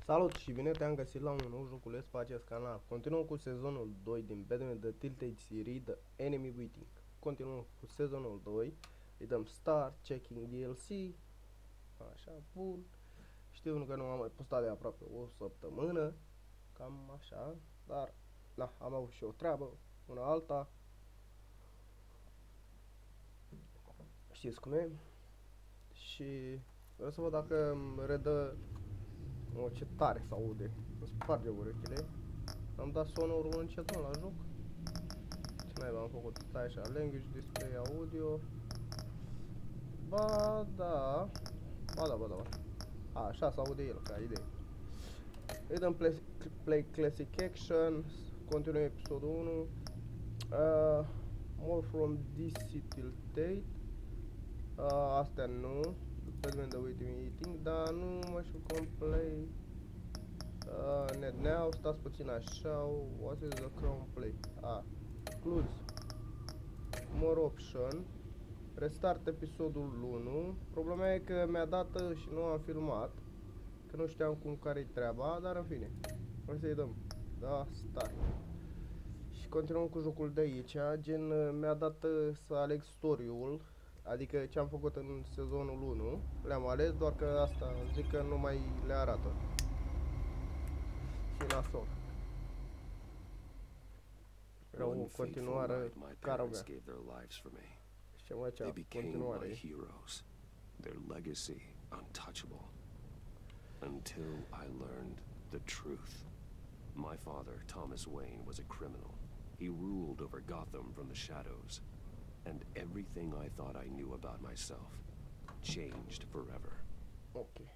Salut și bine te-am găsit la un nou joculeț pe acest canal. Continuăm cu sezonul 2 din Batman The Telltale Series, The Enemy Waiting. Continuăm cu sezonul 2. Îi dăm Start, Checking DLC. Așa, bun. Știu că nu am mai postat de aproape o săptămână. Cam așa, dar na, am avut și o treabă, una alta. Știți cum e. Și vreau să văd dacă îmi redă. O, ce tare se aude. Îmi sparge urechile. Am dat sonorul încet la joc. Ce naiba am făcut? Stai așa, language, display, audio. Ba da. Ba. Așa se aude el, ca idee. Îi dăm play classic action. Continuăm episodul 1. More from DC Tiltate. Astea nu. Batman The Waiting, dar nu mă știu cum play. Net now, stați puțin așa. What is the crown play? Clues. More option. Restart episodul 1. Problema e că mi-a dat și nu am filmat. Că nu știam care-i treaba, dar în fine. Hai să-i dăm. Da, start. Și continuăm cu jocul de aici. Gen, mi-a dat să aleg story-ul. Adică ce am făcut în sezonul 1. Le-am ales, doar că asta zic că nu mai le arată. Și nasol. Era o continuare carovea. Și mai cea continuare. Their legacy untouchable. Until I learned the truth. My father, Thomas Wayne, was a criminal. He ruled over Gotham from the shadows. And everything I thought I knew about myself changed forever. Okay.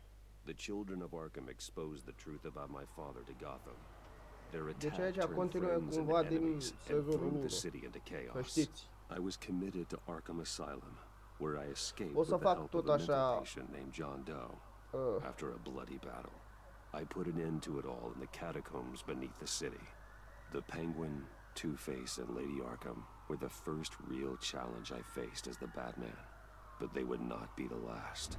The children of Arkham exposed the truth about my father to Gotham. Their Deci attack aici turned continuă friends and cumva din enemies and sezonul threw 1. the city into Că chaos. știți. I was committed to Arkham Asylum, where I escaped O să with the fac help tot of a mental așa. patient named John Doe. After a bloody battle, I put an end to it all in the catacombs beneath the city. The Penguin, Two-Face, and Lady Arkham were the first real challenge I faced as the Batman, but they would not be the last.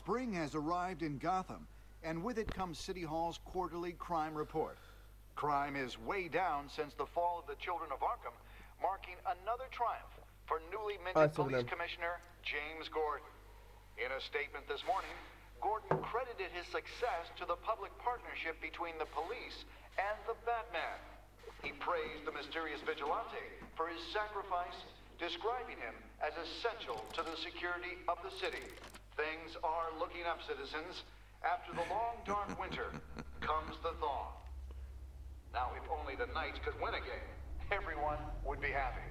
Spring has arrived in Gotham, and with it comes City Hall's quarterly crime report. Crime is way down since the fall of the Children of Arkham, marking another triumph for newly minted police commissioner James Gordon. In a statement this morning, Gordon credited his success to the public partnership between the police and the Batman. He praised the mysterious vigilante for his sacrifice, describing him as essential to the security of the city. Things are looking up, citizens. After the long, dark winter comes the thaw. Now, if only the Knights could win again, everyone would be happy.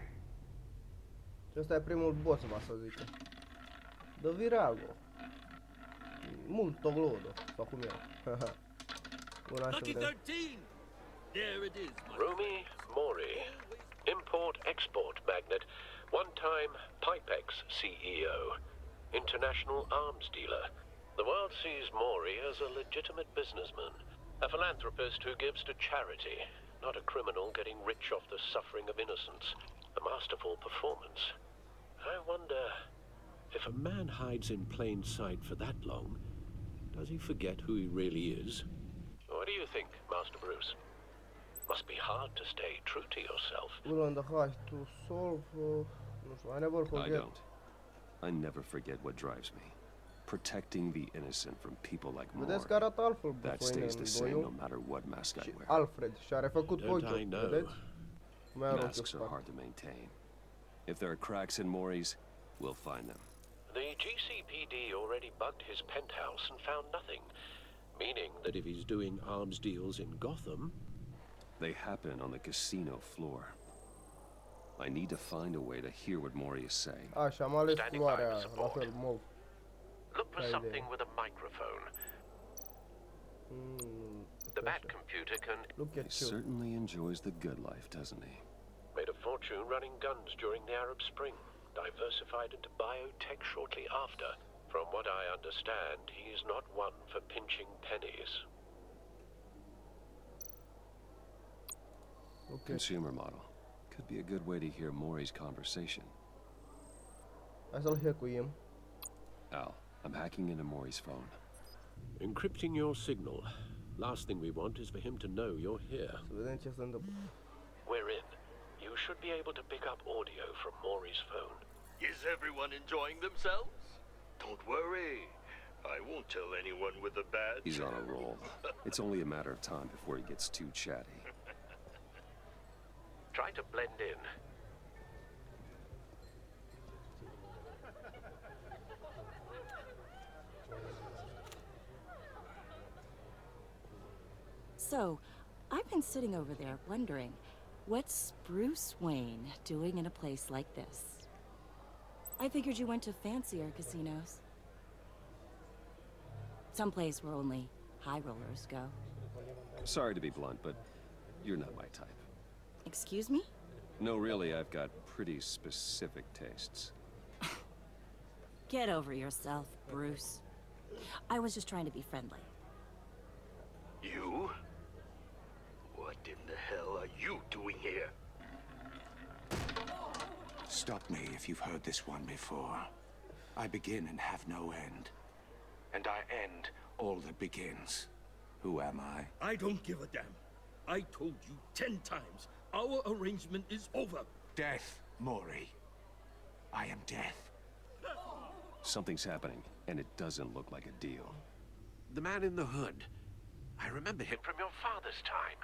Și ăsta e primul boss, va să zică. The Virago. Multo glodo, sau cum e. Lucky 13! There it is. Rumi Mori, import-export magnate, one-time Pipex CEO, international arms dealer. The world sees Mori as a legitimate businessman, a philanthropist who gives to charity, not a criminal getting rich off the suffering of innocence. A masterful performance. I wonder, if a man hides in plain sight for that long, does he forget who he really is? What do you think, Master Bruce? Must be hard to stay true to yourself. Well, on the high to solve. I never forget. I don't. I never forget what drives me. Protecting the innocent from people like Mori. Vedeți că arată altfel That stays the same no matter what mask I wear. Alfred și a refăcut ochiul, vedeți? Masks are hard to maintain. If there are cracks in Mori's, we'll find them. The GCPD already bugged his penthouse and found nothing, meaning that if he's doing arms deals in Gotham... They happen on the casino floor. I need to find a way to hear what Mori is saying. Și am ales floarea, la fel, mov. Look for something with a microphone. The Bat computer can... He certainly enjoys the good life, doesn't he? Made a fortune running guns during the Arab Spring. Diversified into biotech shortly after. From what I understand, he's not one for pinching pennies. Consumer model. Could be a good way to hear Mori's conversation. Hai să-l hackuim. Al, I'm hacking into Maury's phone. Encrypting your signal. Last thing we want is for him to know you're here. Să vedem ce se întâmplă. We're in. You should be able to pick up audio from Maury's phone. Is everyone enjoying themselves? Don't worry. I won't tell anyone with a badge. He's on a roll. It's only a matter of time before he gets too chatty. Try to blend in. So, I've been sitting over there wondering, what's Bruce Wayne doing in a place like this? I figured you went to fancier casinos. Someplace where only high rollers go. Sorry to be blunt, but you're not my type. Excuse me? No, really, I've got pretty specific tastes. Get over yourself, Bruce. I was just trying to be friendly. You? What in the hell are you doing here? Stop me if you've heard this one before. I begin and have no end. And I end all that begins. Who am I? I don't give a damn. I told you 10 times. Our arrangement is over. Death, Maury. I am death. Something's happening, and it doesn't look like a deal. The man in the hood. I remember him from your father's time.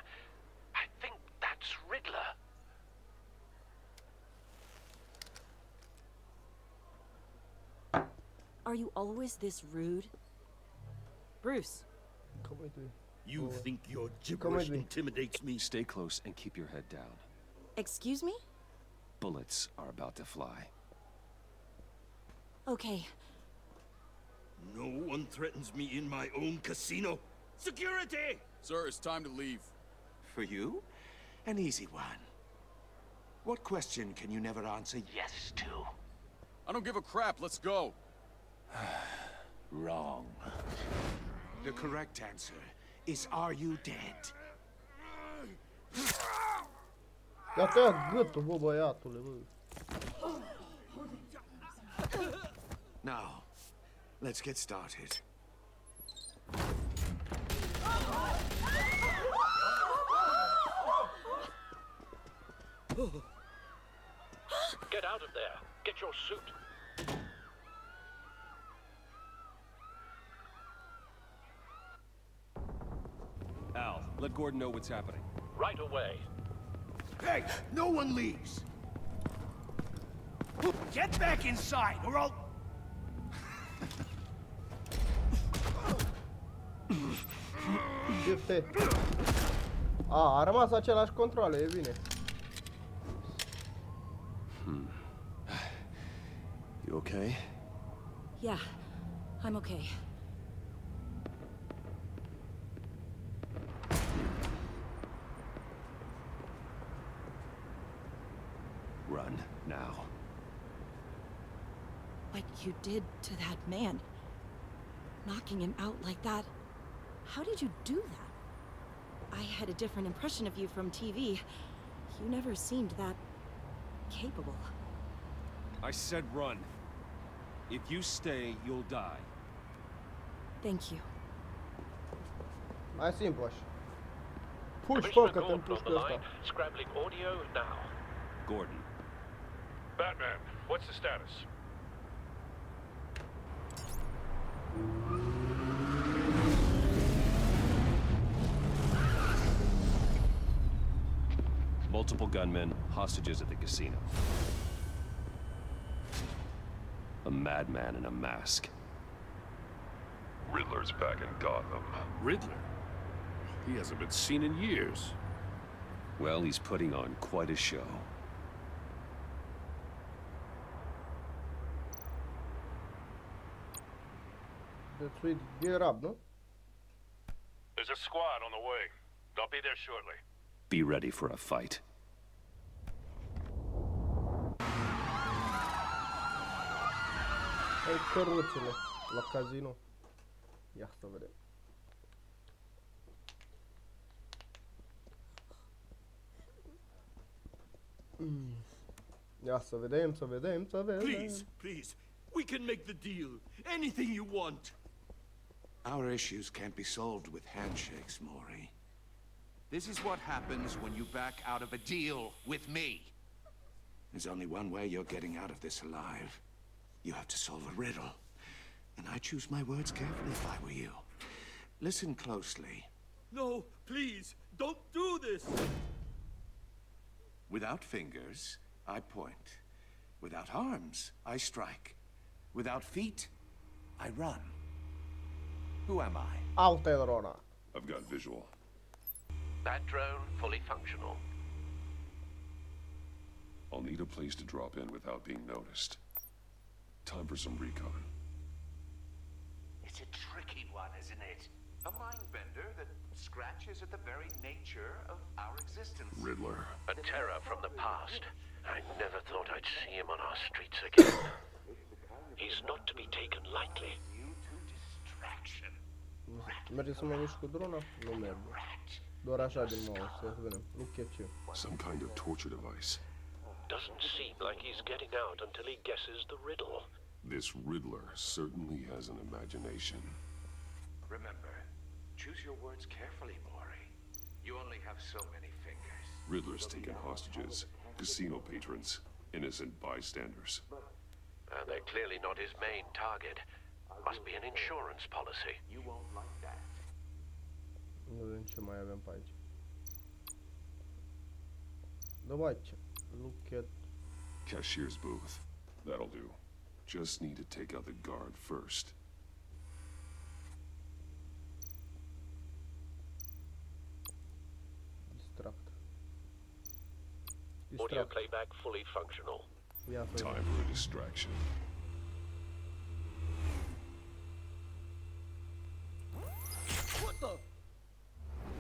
I think that's Riddler. Are you always this rude? Bruce. Come with me. You Oh. think your Come gibberish with me. intimidates me? Stay close and keep your head down. Excuse me? Bullets are about to fly. Okay. No one threatens me in my own casino. Security! Sir, it's time to leave. For you? An easy one. What question can you never answer yes to? I don't give a crap, let's go. Wrong. The correct answer is, are you dead? Ia tăia gâtul, bă, băiatule, bă. Now, let's get started. Get out of there. Get your suit. Al, let Gordon know what's happening. Right away. Hey, no one leaves! Get back inside, or I'll... Șifte. A rămas același controle, e bine. You okay? Yeah, I'm okay. Run, now. What you did to that man, knocking him out like that, how did you do that? I had a different impression of you from TV. You never seemed that capable. I said run. If you stay, you'll die. Thank you. Mai simplu așa. Puși, fă, Commissioner că te Gordon on împușcă the ăsta. line. Scrambling audio now. Gordon. Batman, what's the status? Multiple gunmen, hostages at the casino. A madman in a mask. Riddler's back in Gotham. Riddler? He hasn't been seen in years. Well, he's putting on quite a show. Dețuit gear up, nu? There's a squad on the way. They'll be there shortly. Be ready for a fight. Hai căruțele la casino. Ia să vedem. Ia să vedem, să vedem, să vedem. Please, please, We can make the deal. Anything you want. Our issues can't be solved with handshakes, Maury. This is what happens when you back out of a deal with me. There's only one way you're getting out of this alive. You have to solve a riddle. And I choose my words carefully if I were you. Listen closely. No, please, don't do this. Without fingers, I point. Without arms, I strike. Without feet, I run. Who am I? Auto-drona. I've got visual. That drone fully functional. I'll need a place to drop in without being noticed. Time for some recon. It's a tricky one, isn't it? A mind bender that scratches at the very nature of our existence. Riddler. A terror from the past. I never thought I'd see him on our streets again. He's not to be taken lightly. Due to distraction. Merge să mă mișc cu drona? Nu merge. Doar așa din mouse, să vedem. Look at you. Some kind of torture device. Doesn't seem like he's getting out until he guesses the riddle. This Riddler certainly has an imagination. Remember, choose your words carefully, Maury. You only have so many fingers. Riddler's taken hostages, casino patrons, innocent bystanders. And they're clearly not his main target. Must be an insurance policy. You won't like that. Nu vedem ce mai avem pe aici. Dă-mă aici. Look at... Cashier's booth. That'll do. Just need to take out the guard first. Distract. Audio playback fully functional. Ia să Time for a distraction.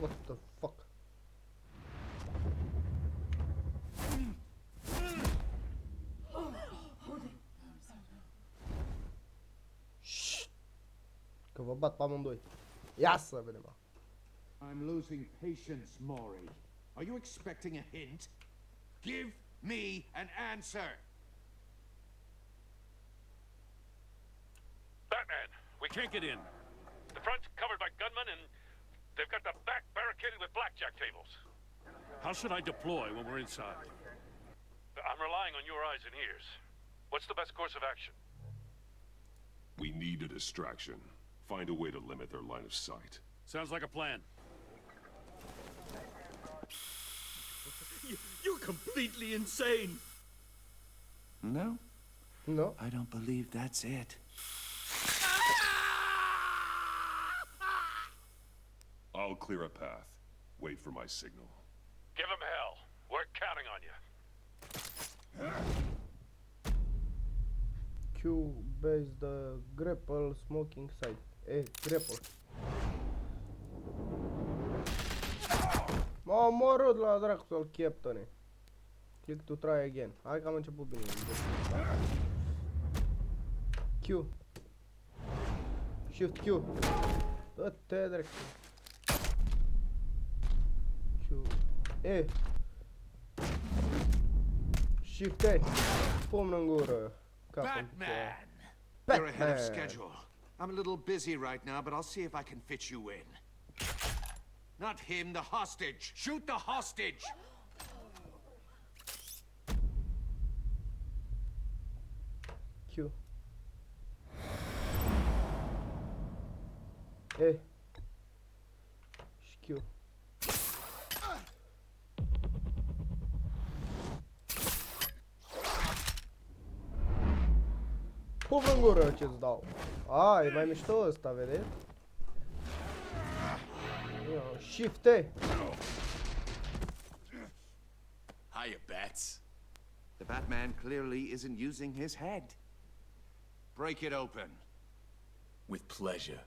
What the fuck? Shh. Că vă bat pe amândoi. Ia să vedem. I'm losing patience, Maury. Are you expecting a hint? Give me an answer. Batman, we can't get in. The front's covered by gunmen and they've got the back barricaded with blackjack tables. How should I deploy when we're inside? I'm relying on your eyes and ears. What's the best course of action? We need a distraction. Find a way to limit their line of sight. Sounds like a plan. You're completely insane. No? No? I don't believe that's it. I'll clear a path. Wait for my signal. Give him hell. We're counting on you. Q base the grapple smoking side. Grapple. M-a omorât la dracu să-l captone. Click to try again. Hai că am început bine. Q. Shift Q. Dă-te dracu. Q. E. Shift A. Pumnă în gură. Batman! You're ahead of schedule. I'm a little busy right now, but I'll see if I can fit you in. Not him, the hostage. Shoot the hostage! Q. E. Și Q. Puf în gură ce-ți dau. A, e mai mișto ăsta, vedeți? Shift A. Hiya, Bats. The Batman clearly isn't using his head. Break it open. With pleasure.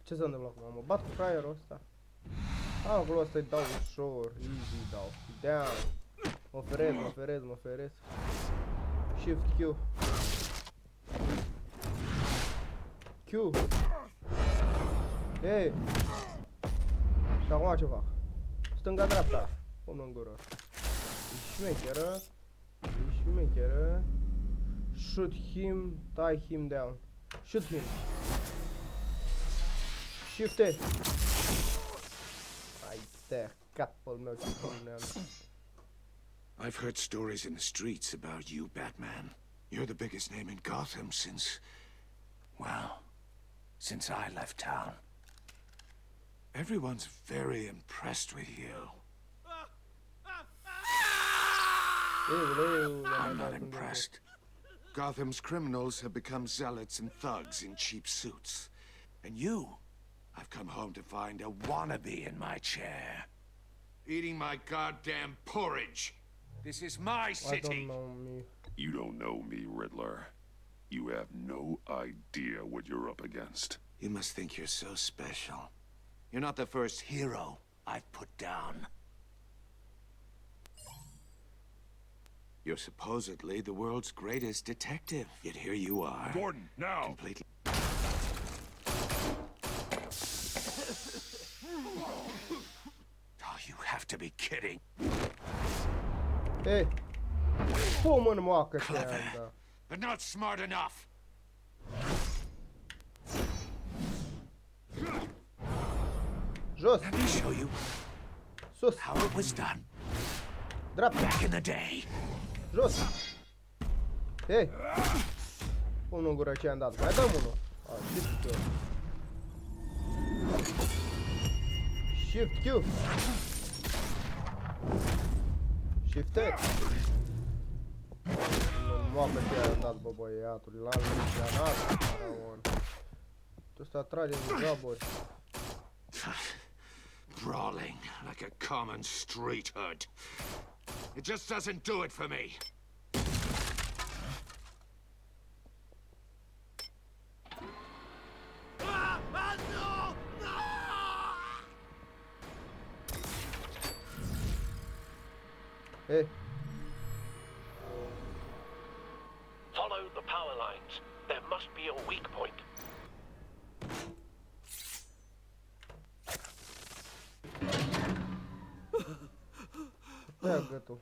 Ce se întâmplă acum? Mă bat cu fraierul ăsta. Acolo ăsta-i dau ușor, easy dau. Down. Mă ferez. Shift Q. Q. Ei. Și acum ce fac? Stânga-dreapta. Pumnă în gură. E șmecheră. Shoot him, tie him down. Shoot him. Shift A. Ai, te capul meu, ce pune. I've heard stories in the streets about you, Batman. You're the biggest name in Gotham since... well, since I left town. Everyone's very impressed with you. I'm not impressed. Gotham's criminals have become zealots and thugs in cheap suits. And you, I've come home to find a wannabe in my chair. Eating my goddamn porridge. This is my city. I don't know me. You don't know me, Riddler. You have no idea what you're up against. You must think you're so special. You're not the first hero I've put down. You're supposedly the world's greatest detective. Yet here you are. Gordon, now! Completely... Oh, you have to be kidding. Hey! Pô, mano, moca, Clever, but not smart enough. Jos! Let me show you Sus! how it was done. Drop! Back in the day. Jos! Ei! Unul gură ce am dat. Mai dăm unul. Shift Q. Shift A. Moacă ce am dat, bă, băiatul. L-am menționat. Tu ăsta trage în joburi. Brawling like a common street hood. It just doesn't do it for me. Hey. Follow the power lines. There must be a weak point. Da, gâtul.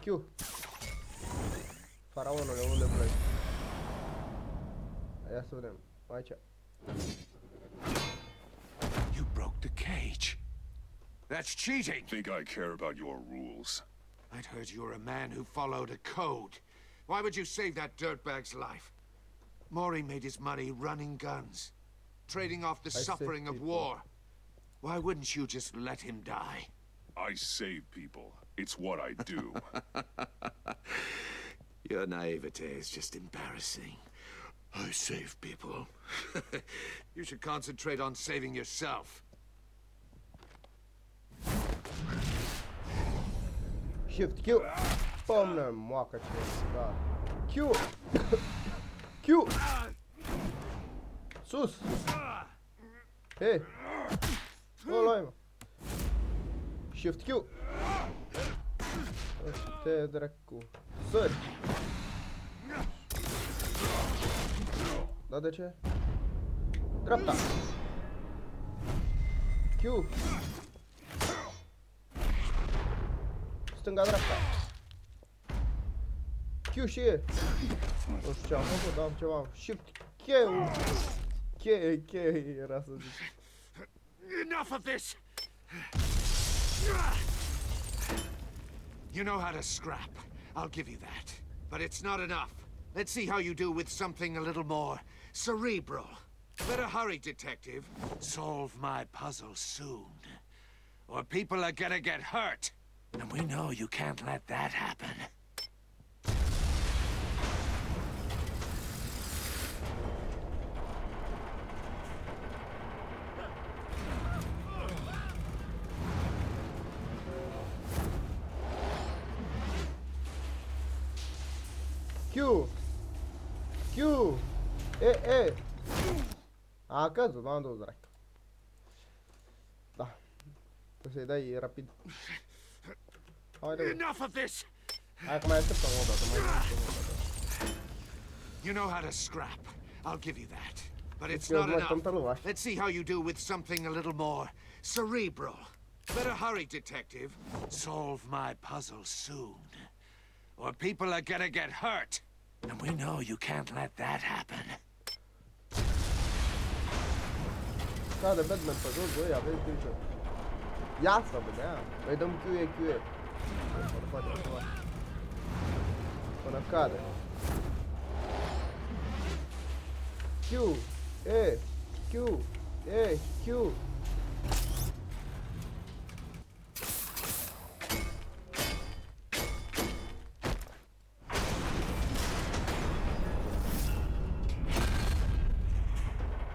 Q. Faraonule, unde pleci? Ia să vedem. Aici. You broke the cage. That's cheating. Think I care about your rules? I'd heard you were a man who followed a code. Why would you save that dirtbag's life? Maury made his money running guns, trading off the suffering of war. Why wouldn't you just let him die? I save people. It's what I do. Your naivete is just embarrassing. I save people. You should concentrate on saving yourself. Shift Q. Pomnă, moacă ce. Da. Q. Q. Sus. Hei. Ăla-i, mă. Shift Q. Te dracu. Sări. Da, de ce? Dreapta. Q. Stânga-dreapta. Q și E. Nu știu ce am făcut, dar am ceva. Shift Q. Q era să zic. Enough of this! You know how to scrap. I'll give you that. But it's not enough. Let's see how you do with something a little more cerebral. Better hurry, detective. Solve my puzzle soon. Or people are gonna get hurt. And we know you can't let that happen. Q. Q. E. A căzut, m-am dus dracu. Da. Trebuie să-i dai rapid. Enough of this! Hai că mai așteptăm o dată, mai așteptăm o dată. You know how to scrap. I'll give you that. But it's not enough. Let's see how you do with something a little more cerebral. Better hurry, detective. Solve my puzzle soon. or people are gonna get hurt. And we know you can't let that happen. Cade Batman pe jos, băi, avem grijă. Ia să vedem. Îi dăm QE. Până face ceva. Până cade. Q, E, Q, E, Q.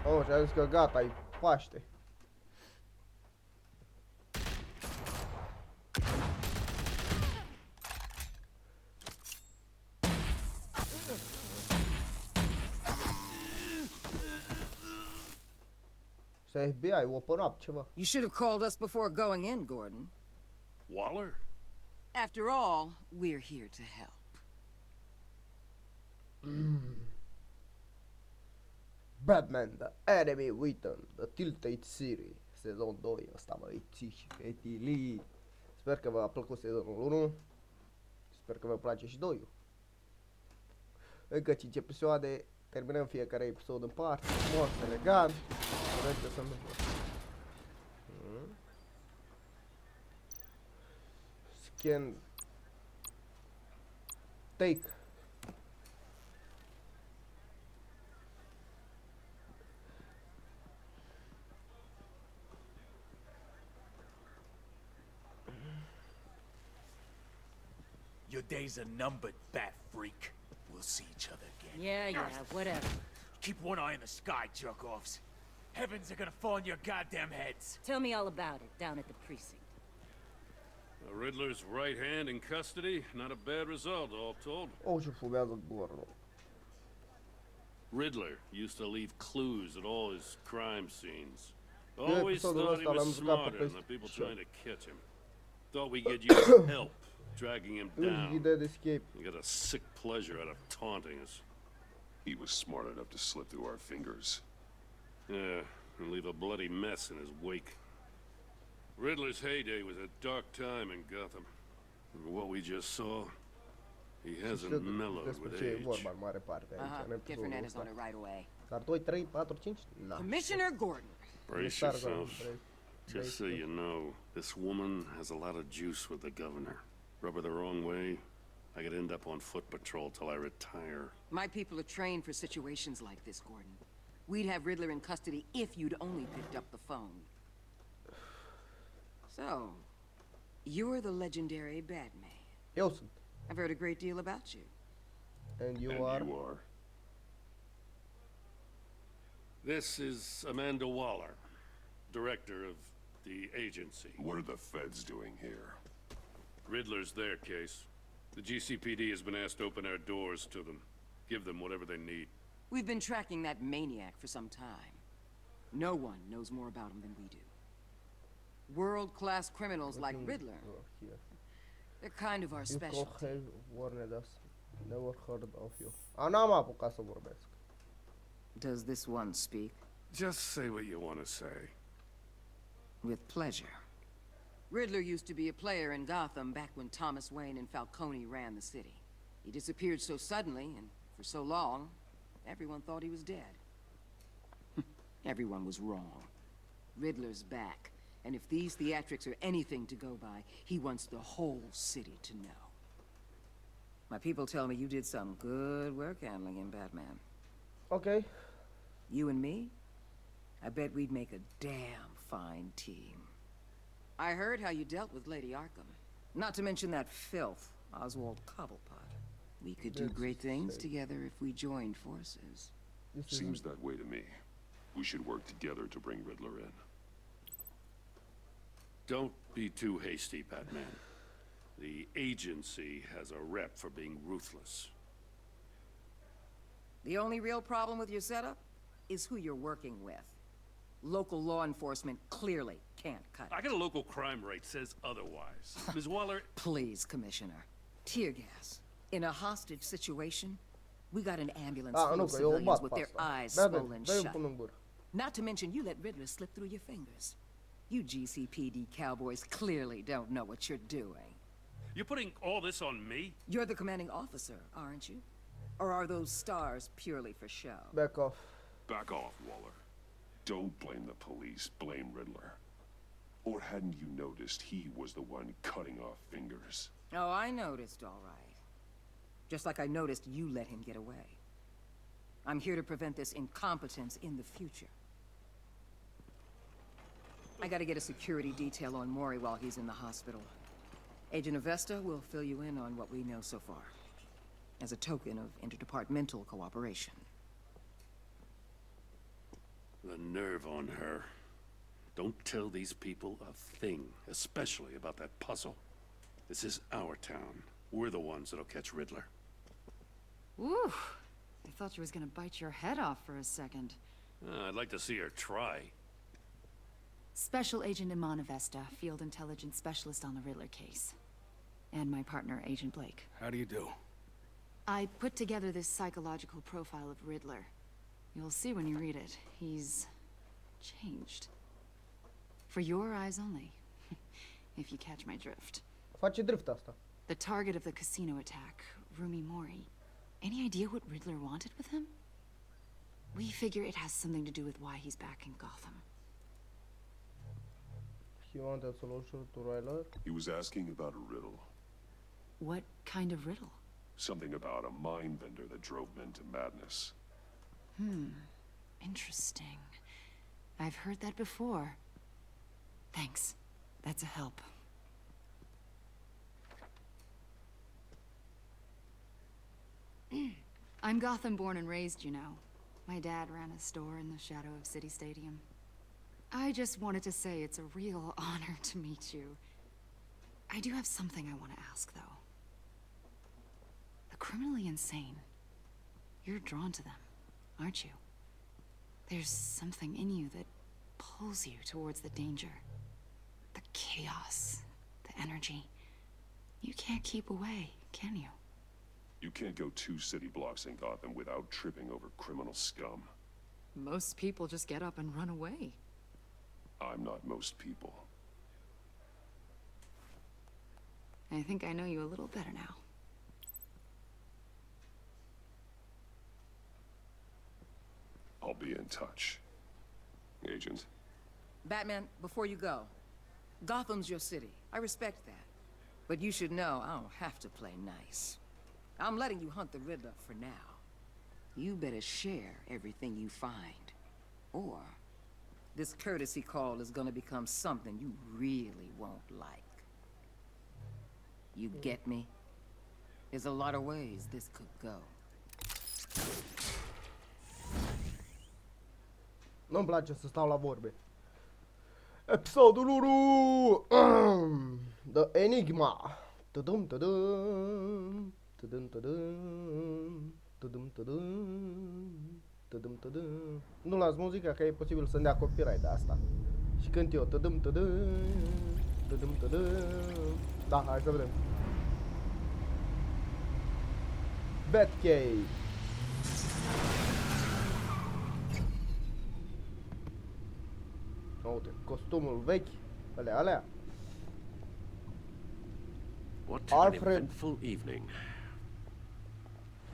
Oh, și-a zis că gata, e Paște. Say FBI, open up, ceva. You should have called us before going in, Gordon. Waller? After all, we're here to help. Batman, The Enemy Within, The Tilted Series, sezon 2, ăsta mă, e țiși, fetili. Sper că v-a plăcut sezonul 1, sper că vă place și 2. Încă 5 episoade, terminăm fiecare episod în parte, frumos, elegant, vedem ce se întâmplă. Scan, take. Your days are numbered, bat freak. We'll see each other again. Yeah, whatever. Keep one eye in the sky, jerk-offs. Heavens are gonna fall on your goddamn heads. Tell me all about it down at the precinct. The Riddler's right hand in custody. Not a bad result, all told. Oh, ce fumează Gordon. Riddler used to leave clues at all his crime scenes. Eu Always episodul thought he ăsta l-am was jucat smarter pe than the people PlayStation. trying to catch him. Thought we could use help dragging him Își down. ghide de escape. He got a sick pleasure out of taunting us. He was smart enough to slip through our fingers. Yeah, and leave a bloody mess in his wake. Riddler's heyday was a dark time in Gotham. And what we just saw, he hasn't mellowed Despre with ce e age. vorba în mare parte aici, în Get episodul Fernandez on ăsta. it right away. Dar 2, 3, 4, 5? Na. Commissioner Gordon. Brace yourselves. Just so you know, this woman has a lot of juice with the governor. Rub her the wrong way, I could end up on foot patrol till I retire. My people are trained for situations like this, Gordon. We'd have Riddler in custody if you'd only picked up the phone. So, you're the legendary Batman. Eu sunt. I've heard a great deal about you. And you And are? you are? This is Amanda Waller, director of the agency. What are the feds doing here? Riddler's their case. The GCPD has been asked to open our doors to them. Give them whatever they need. We've been tracking that maniac for some time. No one knows more about him than we do. World-class criminals like Riddler. They're kind of our specialty. Never heard of you. N-am apucat să vorbesc. Does this one speak? Just say what you want to say. With pleasure. Riddler used to be a player in Gotham back when Thomas Wayne and Falcone ran the city. He disappeared so suddenly and for so long, everyone thought he was dead. Everyone was wrong. Riddler's back, and if these theatrics are anything to go by, he wants the whole city to know. My people tell me you did some good work handling him, Batman. Okay. You and me? I bet we'd make a damn fine team. I heard how you dealt with Lady Arkham. Not to mention that filth, Oswald Cobblepot. We could do great things together if we joined forces. Seems that way to me. We should work together to bring Riddler in. Don't be too hasty, Batman. The agency has a rep for being ruthless. The only real problem with your setup is who you're working with. Local law enforcement clearly can't cut it. I got a local crime rate says otherwise. Ms. Waller... Please, Commissioner. Tear gas. In a hostage situation, we got an ambulance full of civilians with their eyes swollen shut. Not to mention you let Riddler slip through your fingers. You GCPD cowboys clearly don't know what you're doing. You're putting all this on me? You're the commanding officer, aren't you? Or are those stars purely for show? Back off. Back off, Waller. Don't blame the police, blame Riddler. Or hadn't you noticed he was the one cutting off fingers? Oh, I noticed, all right. Just like I noticed you let him get away. I'm here to prevent this incompetence in the future. I gotta get a security detail on Mori while he's in the hospital. Agent Avesta will fill you in on what we know so far, as a token of interdepartmental cooperation. The nerve on her. Don't tell these people a thing, especially about that puzzle. This is our town. We're the ones that'll catch Riddler. Woo! I thought she was gonna bite your head off for a second. I'd like to see her try. Special Agent Iman Avesta, Field Intelligence Specialist on the Riddler case. And my partner, Agent Blake. How do you do? I put together this psychological profile of Riddler. You'll see when you read it. He's changed. For your eyes only. If you catch my drift. Face drift asta. The target of the casino attack, Rumi Mori. Any idea what Riddler wanted with him? We figure it has something to do with why he's back in Gotham. He wanted a solution to Riddler. He was asking about a riddle. What kind of riddle? Something about a mind vendor that drove men to madness. Interesting. I've heard that before. Thanks. That's a help. I'm Gotham born and raised, you know. My dad ran a store in the shadow of City Stadium. I just wanted to say it's a real honor to meet you. I do have something I want to ask, though. The criminally insane. You're drawn to them, aren't you? There's something in you that pulls you towards the danger. The chaos, the energy. You can't keep away, can you? You can't go 2 city blocks in Gotham without tripping over criminal scum. Most people just get up and run away. I'm not most people. I think I know you a little better now. I'll be in touch. Agent. Batman, before you go, Gotham's your city. I respect that. But you should know I don't have to play nice. I'm letting you hunt the Riddler for now. You better share everything you find. Or this courtesy call is gonna become something you really won't like. You get me? There's a lot of ways this could go. Nu-mi place să stau la vorbe. Episodul 1! The Enigma. Tudum, tudum. Tudum, tudum. Tudum, tudum. Tudum, tudum. Nu las muzica, că e posibil să-mi dea copyright de asta. Și cânt eu. Tudum, tudum. Tudum, tudum. Da, hai să vedem. Batcave. Uite, costumul vechi, alea. What Alfred. an eventful evening.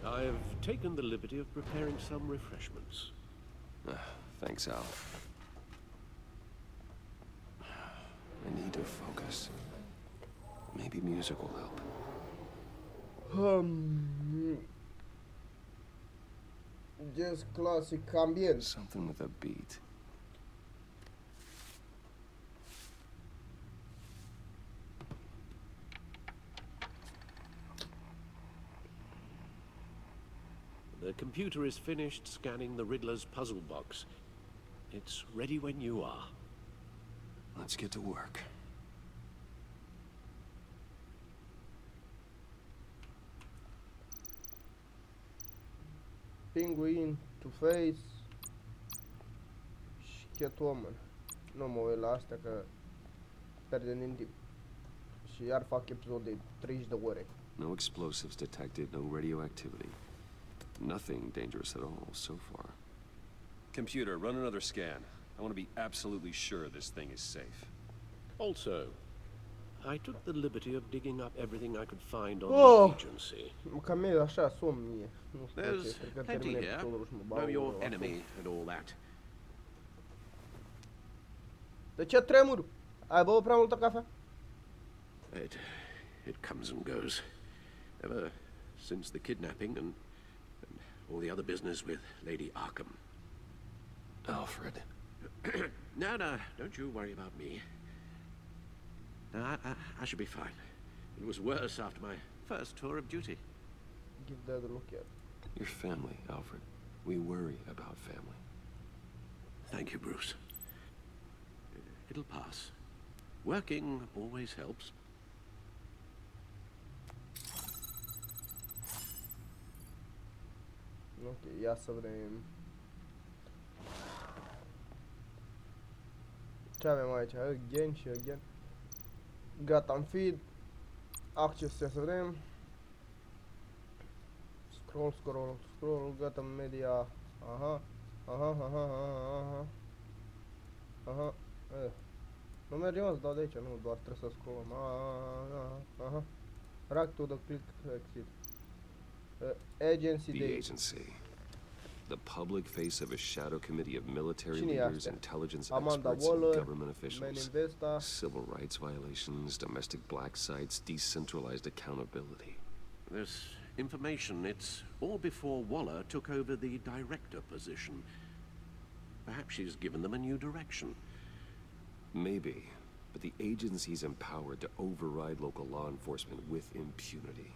I have taken the liberty of preparing some refreshments. Thanks, Al. I need to focus. Maybe music will help. Just classic ambient. Something with a beat. The computer is finished scanning the Riddler's puzzle box. It's ready when you are. Let's get to work. Penguin, Two-Face și Catwoman. Nu mă uit la astea că pierdem din timp. Și iar fac episod de 30 de ore. No explosives detected, no radioactivity. Nothing dangerous at all so far. Computer, run another scan. I want to be absolutely sure this thing is safe. Also, I took the liberty of digging up everything I could find on Oh! the agency. Cam mi e așa somn mie. Nu știu de ce, There's cred că plenty termin here. episodul și mă Know bag your la enemy and all that. De ce tremur? Ai băut prea multă cafea? It comes and goes. Ever since the kidnapping and all the other business with Lady Arkham. Alfred. No, don't you worry about me. No, I should be fine. It was worse after my first tour of duty. Give that a look at. Your family, Alfred. We worry about family. Thank you, Bruce. It'll pass. Working always helps. Ok, ia să vedem. Ce avem aici? Again și again. Gata, în feed. Acces, ia să vedem. Scroll, gata, media. Aha. Nu merge, mă, să dau de aici, nu, doar trebuie să scrollăm. Aha. Rack to the click exit. Agency The date. agency. The public face of a shadow committee of military Cine e leaders, astea? intelligence Amanda experts, and Waller, government officials. Investa. Civil rights violations, domestic black sites, decentralized accountability. This information, it's all before Waller took over the director position. Perhaps she's given them a new direction. Maybe, but the agency's empowered to override local law enforcement with impunity.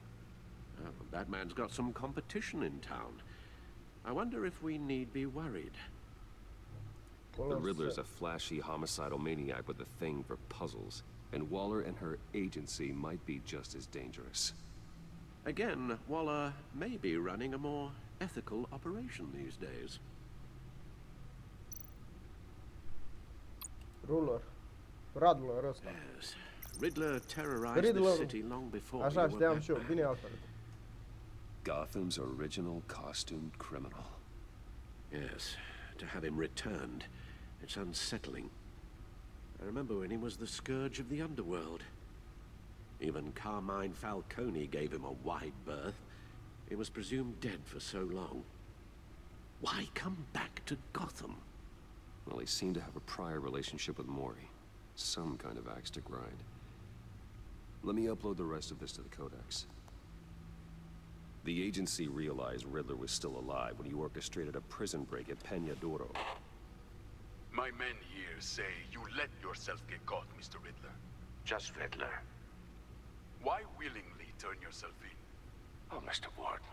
Oh, Batman's got some competition in town. I wonder if we need be worried. The Riddler's a flashy, homicidal maniac with a thing for puzzles, and Waller and her agency might be just as dangerous. Again, Waller may be running a more ethical operation these days. Riddler ăsta. Yes. Riddler terrorized the city long before. Așa știam și eu, bine altfel. Gotham's original costumed criminal. Yes, to have him returned, it's unsettling. I remember when he was the scourge of the underworld. Even Carmine Falcone gave him a wide berth. He was presumed dead for so long. Why come back to Gotham? Well, he seemed to have a prior relationship with Mori. Some kind of axe to grind. Let me upload the rest of this to the Codex. The agency realized Riddler was still alive when he orchestrated a prison break at Peña Duro. My men here say you let yourself get caught, Mr. Riddler. Just Riddler. Why willingly turn yourself in? Oh, Mr. Warden,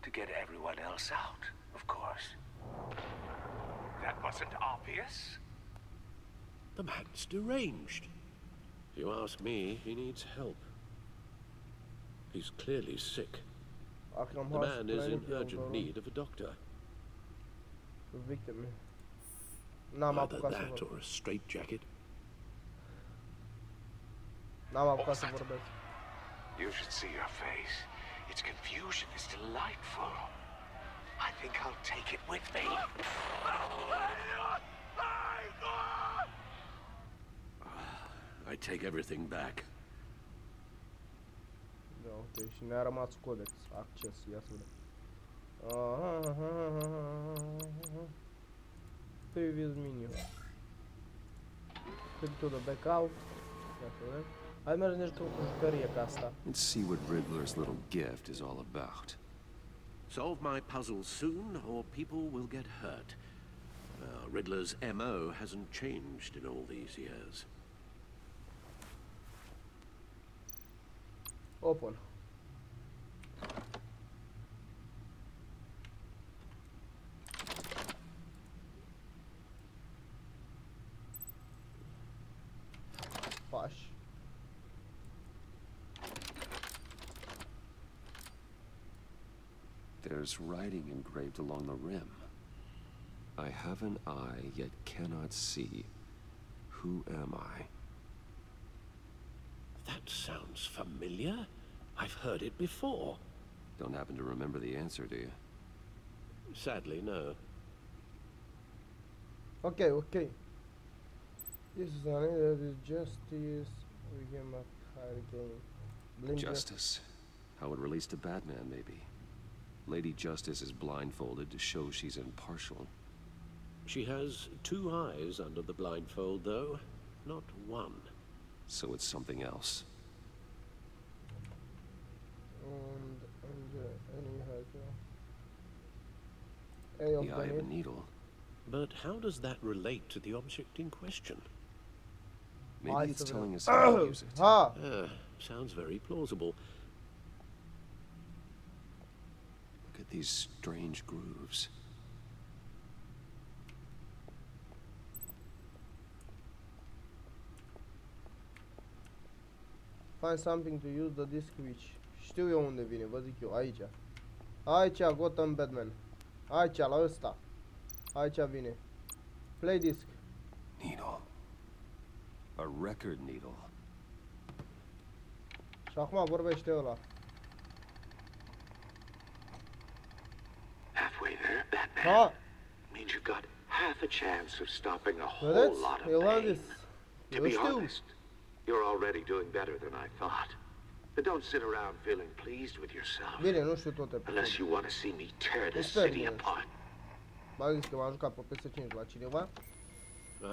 to get everyone else out, of course. That wasn't obvious. The man's deranged. If you ask me, he needs help. He's clearly sick. The man is in urgent need of a doctor. Victim. Either that or a straitjacket. N-am apucat să vorbesc. You should see your face. Its confusion is delightful. I think I'll take it with me. I take everything back. Da, ok, și ne-a rămas codex, acces, ia să vedem. Previous menu. Click to the back out. Ia să vedem. Hai mergem deci cu jucărie ca asta. Let's see what Riddler's little gift is all about. Solve my puzzle soon, or people will get hurt. Riddler's MO hasn't changed in all these years. Open. Pași. There's writing engraved along the rim. I have an eye, yet cannot see. Who am I? That sounds familiar. I've heard it before. Don't happen to remember the answer, do you? Sadly, no. Ok. This is an idea of justice. We came up Hurricane. Blinger. Justice. How it relates to Batman, maybe. Lady Justice is blindfolded to show she's impartial. She has 2 eyes under the blindfold, though, not 1. So it's something else. The eye of a needle. But how does that relate to the object in question? Maybe it's telling us how to use it. Sounds very plausible. Look at these strange grooves. Find something to use the disc switch. Știu eu unde vine, vă zic eu, aici. Aici, Gotham Batman. Aici, la ăsta. Aici vine. Play disc. Needle. A record needle. Și acum vorbește ăla. Halfway there, Batman. Means you've got half a chance of stopping a whole lot of pain. To be honest, you're already doing better than I thought. But don't sit around feeling pleased with yourself. Bine, nu știu toate. Unless you want to see me tear this city apart. M-a zis că m-a jucat pe PS5 la cineva.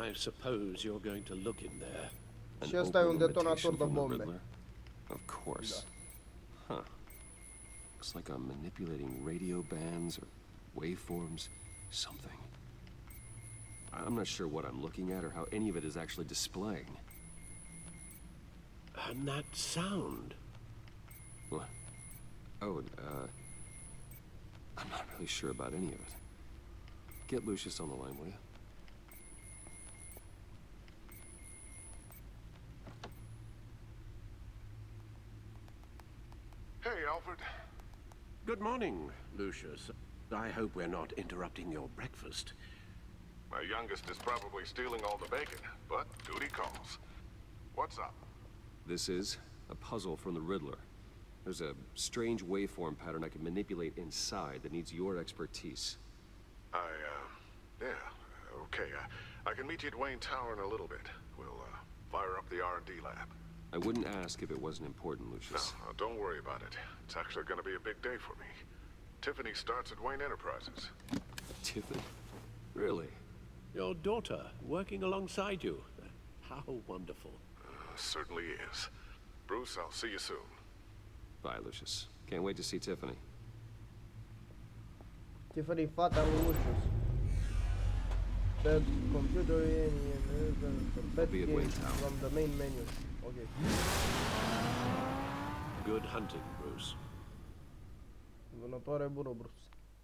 I suppose you're going to look in there. Și ăsta e un detonator de bombe. Of course. Huh. Looks like I'm manipulating radio bands or waveforms, something. I'm not sure what I'm looking at or how any of it is actually displaying. And that sound. What? Oh, I'm not really sure about any of it. Get Lucius on the line, will you? Hey, Alfred. Good morning, Lucius. I hope we're not interrupting your breakfast. My youngest is probably stealing all the bacon, but duty calls. What's up? This is a puzzle from the Riddler. There's a strange waveform pattern I can manipulate inside that needs your expertise. Yeah, okay. I can meet you at Wayne Tower in a little bit. We'll, fire up the R&D lab. I wouldn't ask if it wasn't important, Lucius. No, don't worry about it. It's actually gonna be a big day for me. Tiffany starts at Wayne Enterprises. Tiffany? Really? Your daughter, working alongside you. How wonderful. Certainly is. Bruce, I'll see you soon. Bye, Lucius. Can't wait to see Tiffany. Tiffany, fata lui Lucius. The computer the best game from the main menu. Okay. Good hunting, Bruce. Vânătoare bună, Bruce.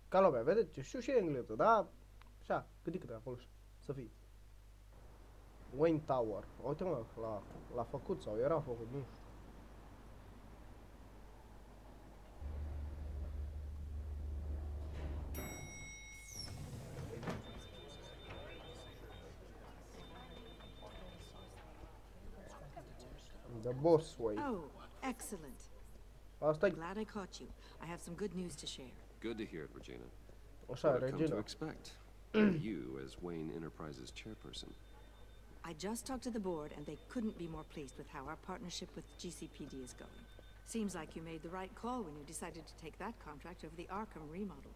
Ca lumea, vedeți? Știu și engleză, da? Așa, câte acolo, să fie. Wayne Tower. Uite mă, l-a făcut sau era făcut, nu știu. The boss way. Oh, excellent. Glad I caught you. I have some good news to share. Good to hear it, Regina. Așa, What I've come to Regina. expect. You as Wayne Enterprises chairperson. I just talked to the board, and they couldn't be more pleased with how our partnership with GCPD is going. Seems like you made the right call when you decided to take that contract over the Arkham remodel.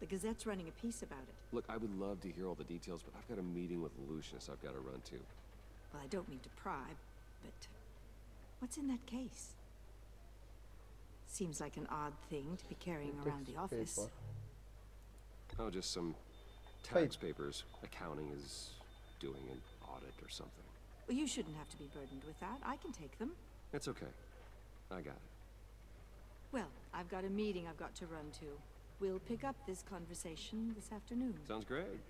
The Gazette's running a piece about it. Look, I would love to hear all the details, but I've got a meeting with Lucius I've got to run to. Well, I don't mean to pry, but what's in that case? Seems like an odd thing to be carrying around the office. Oh, just some tax papers. Accounting is doing an audit or something. Well, you shouldn't have to be burdened with that. I can take them. It's okay. I got it. Well, I've got a meeting I've got to run to. We'll pick up this conversation this afternoon. Sounds great.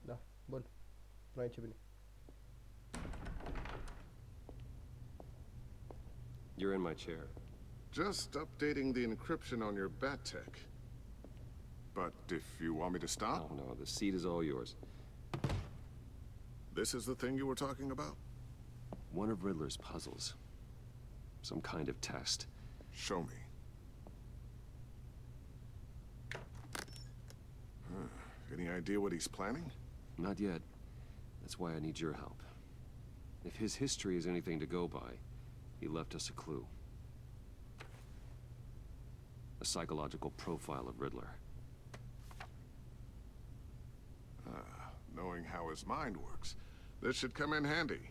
Da, bun. Nu ai ce bine. You're in my chair. Just updating the encryption on your bat tech. But if you want me to stop? Oh, no, the seat is all yours. This is the thing you were talking about? One of Riddler's puzzles. Some kind of test. Show me. Any idea what he's planning? Not yet. That's why I need your help. If his history is anything to go by, he left us a clue. A psychological profile of Riddler. Knowing how his mind works, this should come in handy.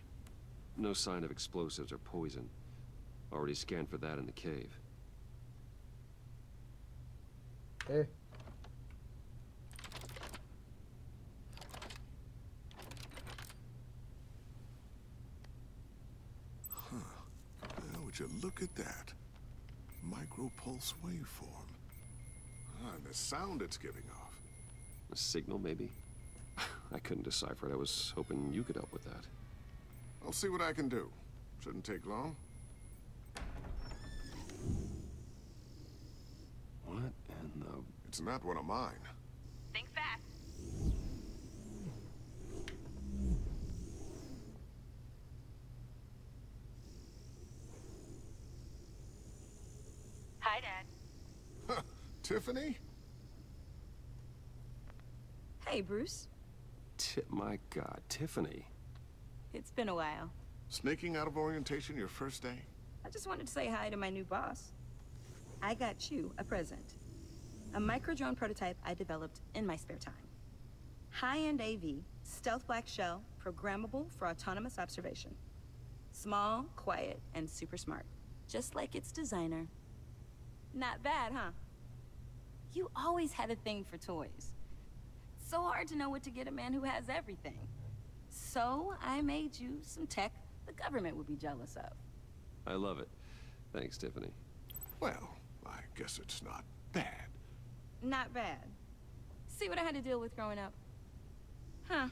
No sign of explosives or poison. Already scanned for that in the cave. Hey. Would you look at that? Micro-pulse waveform. And the sound it's giving off. A signal, maybe? I couldn't decipher it. I was hoping you could help with that. I'll see what I can do. Shouldn't take long. What in the... It's not one of mine. Think fast. Hi, Dad. Tiffany? Hey, Bruce. My God, Tiffany. It's been a while. Sneaking out of orientation your first day? I just wanted to say hi to my new boss. I got you a present. A micro-drone prototype I developed in my spare time. High-end AV, stealth black shell, programmable for autonomous observation. Small, quiet, and super smart. Just like its designer. Not bad, huh? You always had a thing for toys. So hard to know what to get a man who has everything. So I made you some tech the government would be jealous of. I love it. Thanks, Tiffany. Well, I guess it's not bad. Not bad. See what I had to deal with growing up? Huh.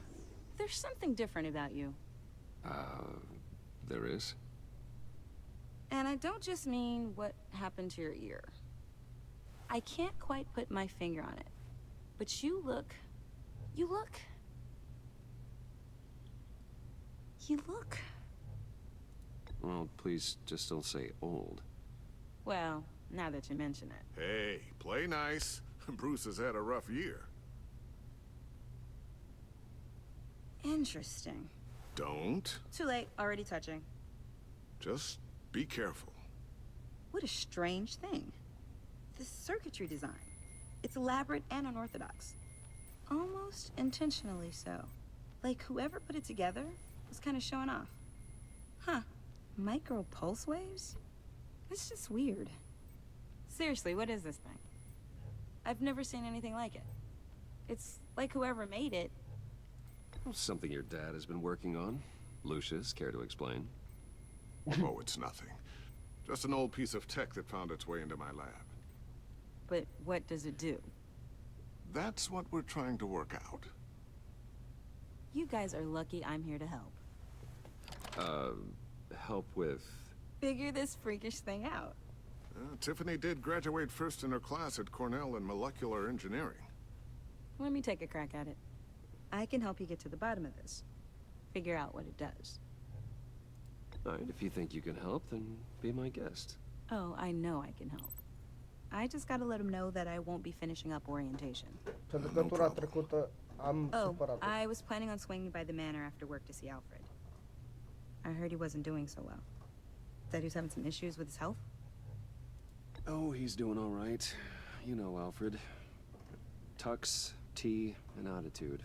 There's something different about you. There is? And I don't just mean what happened to your ear. I can't quite put my finger on it. But you look... You look... Well, please just don't say old. Well, now that you mention it. Hey, play nice. Bruce has had a rough year. Interesting. Don't. Too late, already touching. Just be careful. What a strange thing. The circuitry design. It's elaborate and unorthodox. Almost intentionally so. Like whoever put it together was kind of showing off. Huh. Micro pulse waves? It's just weird. Seriously, what is this thing? I've never seen anything like it. It's like whoever made it... Something your dad has been working on. Lucius, care to explain? Oh, it's nothing. Just an old piece of tech that found its way into my lab. But what does it do? That's what we're trying to work out. You guys are lucky I'm here to help. Help with... Figure this freakish thing out. Tiffany did graduate first in her class at Cornell in molecular engineering. Let me take a crack at it. I can help you get to the bottom of this. Figure out what it does. All right, if you think you can help, then be my guest. Oh, I know I can help. I just gotta let him know that I won't be finishing up orientation. I was planning on swinging by the manor after work to see Alfred. I heard he wasn't doing so well. Said he was having some issues with his health. Oh, he's doing all right. You know Alfred. Tux, tea, and attitude.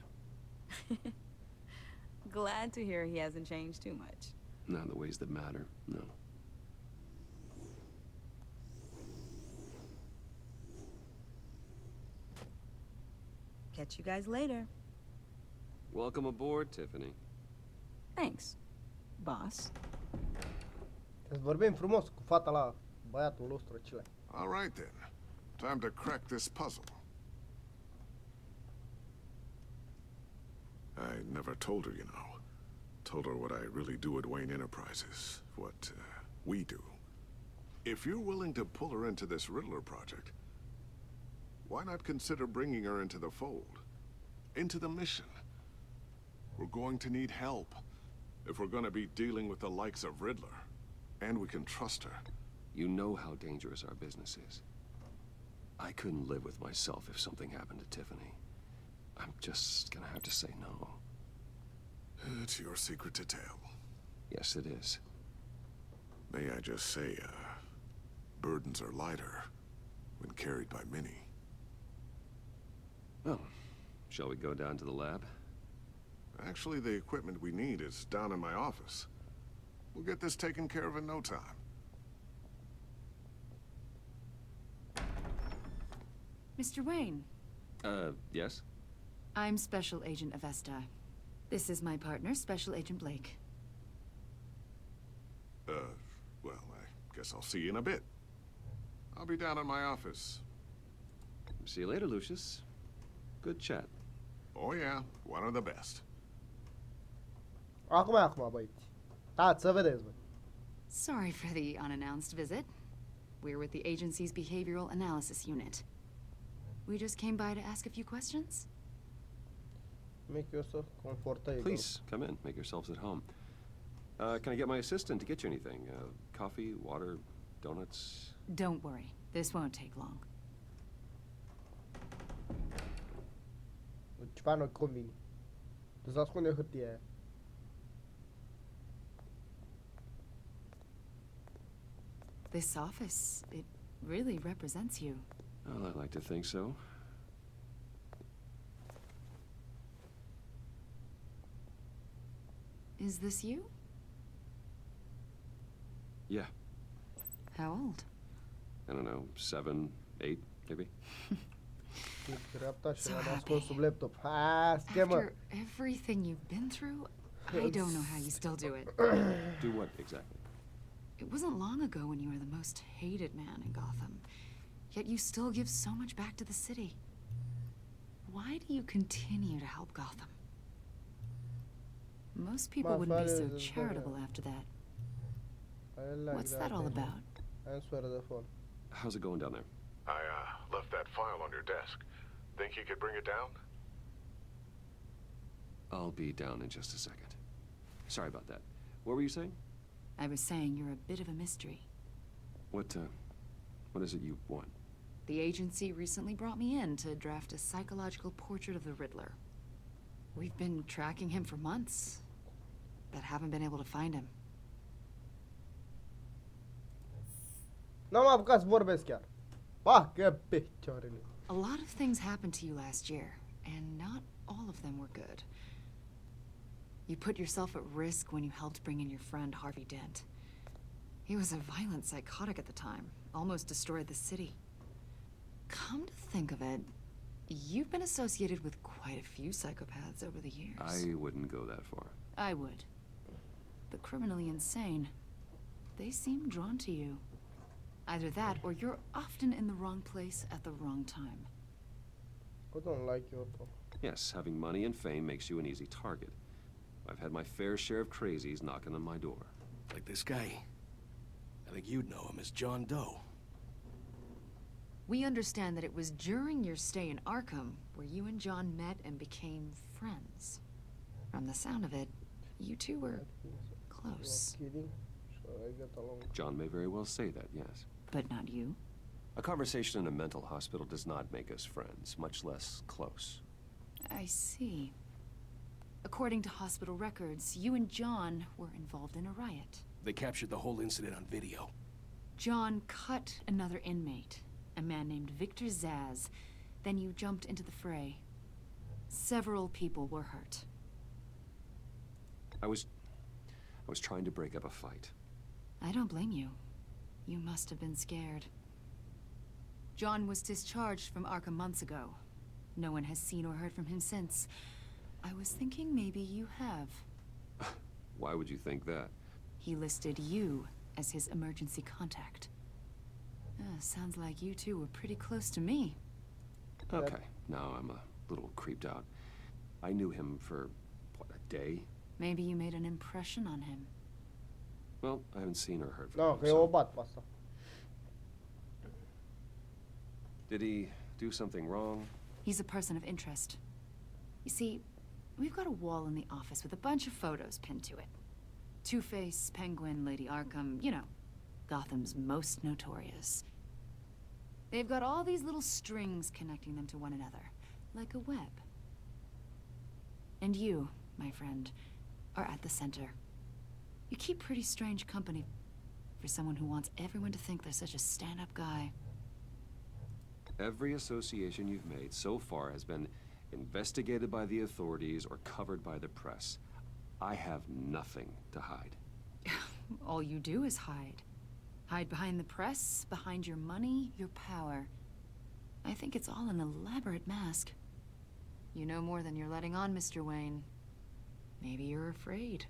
Glad to hear he hasn't changed too much. Not in the ways that matter, no. Catch you guys later. Welcome aboard, Tiffany. Thanks, boss. Îți vorbim frumos cu fata la băiatul nostru, cele. All right then. Time to crack this puzzle. I never told her, you know. Told her what I really do at Wayne Enterprises. What we do. If you're willing to pull her into this Riddler project, why not consider bringing her into the fold? Into the mission? We're going to need help if we're going to be dealing with the likes of Riddler. And we can trust her. You know how dangerous our business is. I couldn't live with myself if something happened to Tiffany. I'm just gonna have to say no. It's your secret to tell. Yes, it is. May I just say, burdens are lighter when carried by many. Well, shall we go down to the lab? Actually, the equipment we need is down in my office. We'll get this taken care of in no time. Mr. Wayne. Yes? I'm Special Agent Avesta. This is my partner, Special Agent Blake. Well, I guess I'll see you in a bit. I'll be down in my office. See you later, Lucius. Good chat. Oh yeah, one of the best. Acum, băieți. Stați să vedeți, băi. Sorry for the unannounced visit. We're with the agency's Behavioral Analysis Unit. We just came by to ask a few questions. Make yourself comfortable. Please, come in. Make yourselves at home. Can I get my assistant to get you anything? Coffee, water, donuts? Don't worry. This won't take long. Ceva nu convine. Să ascunde hârtia aia. This office, it really represents you. Well, I like to think so. Is this you? Yeah. How old? I don't know, 7, 8, maybe? Dreapta și l-am ascuns sub laptop. Ha, schemă! After everything you've been through, I don't know how you still do it. Do what, exactly? It wasn't long ago when you were the most hated man in Gotham. Yet you still give so much back to the city. Why do you continue to help Gotham? Most people wouldn't be so charitable after that. What's that all about? Answer the phone. How's it going down there? I, left that file on your desk. Think you could bring it down? I'll be down in just a second. Sorry about that. What were you saying? I was saying you're a bit of a mystery. What is it you want? The agency recently brought me in to draft a psychological portrait of the Riddler. We've been tracking him for months, but haven't been able to find him. N-am apucat să vorbesc chiar. Ba, că picioarele. A lot of things happened to you last year, and not all of them were good. You put yourself at risk when you helped bring in your friend Harvey Dent. He was a violent psychotic at the time, almost destroyed the city. Come to think of it, you've been associated with quite a few psychopaths over the years. I wouldn't go that far. I would. The criminally insane, they seem drawn to you. Either that, or you're often in the wrong place at the wrong time. I don't like you. Yes, having money and fame makes you an easy target. I've had my fair share of crazies knocking on my door. Like this guy. I think you'd know him as John Doe. We understand that it was during your stay in Arkham where you and John met and became friends. From the sound of it, you two were close. John may very well say that, yes. But not you? A conversation in a mental hospital does not make us friends, much less close. I see. According to hospital records, you and John were involved in a riot. They captured the whole incident on video. John cut another inmate, a man named Victor Zaz. Then you jumped into the fray. Several people were hurt. I was trying to break up a fight. I don't blame you. You must have been scared. John was discharged from Arkham months ago. No one has seen or heard from him since. I was thinking maybe you have. Why would you think that? He listed you as his emergency contact. Sounds like you two were pretty close to me. Okay, now I'm a little creeped out. I knew him for, what, a day? Maybe you made an impression on him. Well, I haven't seen or heard from No, him. că eu o bat pe asta. Did he do something wrong? He's a person of interest. You see, we've got a wall in the office with a bunch of photos pinned to it. Two-Face, Penguin, Lady Arkham, you know, Gotham's most notorious. They've got all these little strings connecting them to one another, like a web. And you, my friend, are at the center. You keep pretty strange company for someone who wants everyone to think they're such a stand-up guy. Every association you've made so far has been investigated by the authorities or covered by the press. I have nothing to hide. All you do is hide. Hide behind the press, behind your money, your power. I think it's all an elaborate mask. You know more than you're letting on, Mr. Wayne. Maybe you're afraid.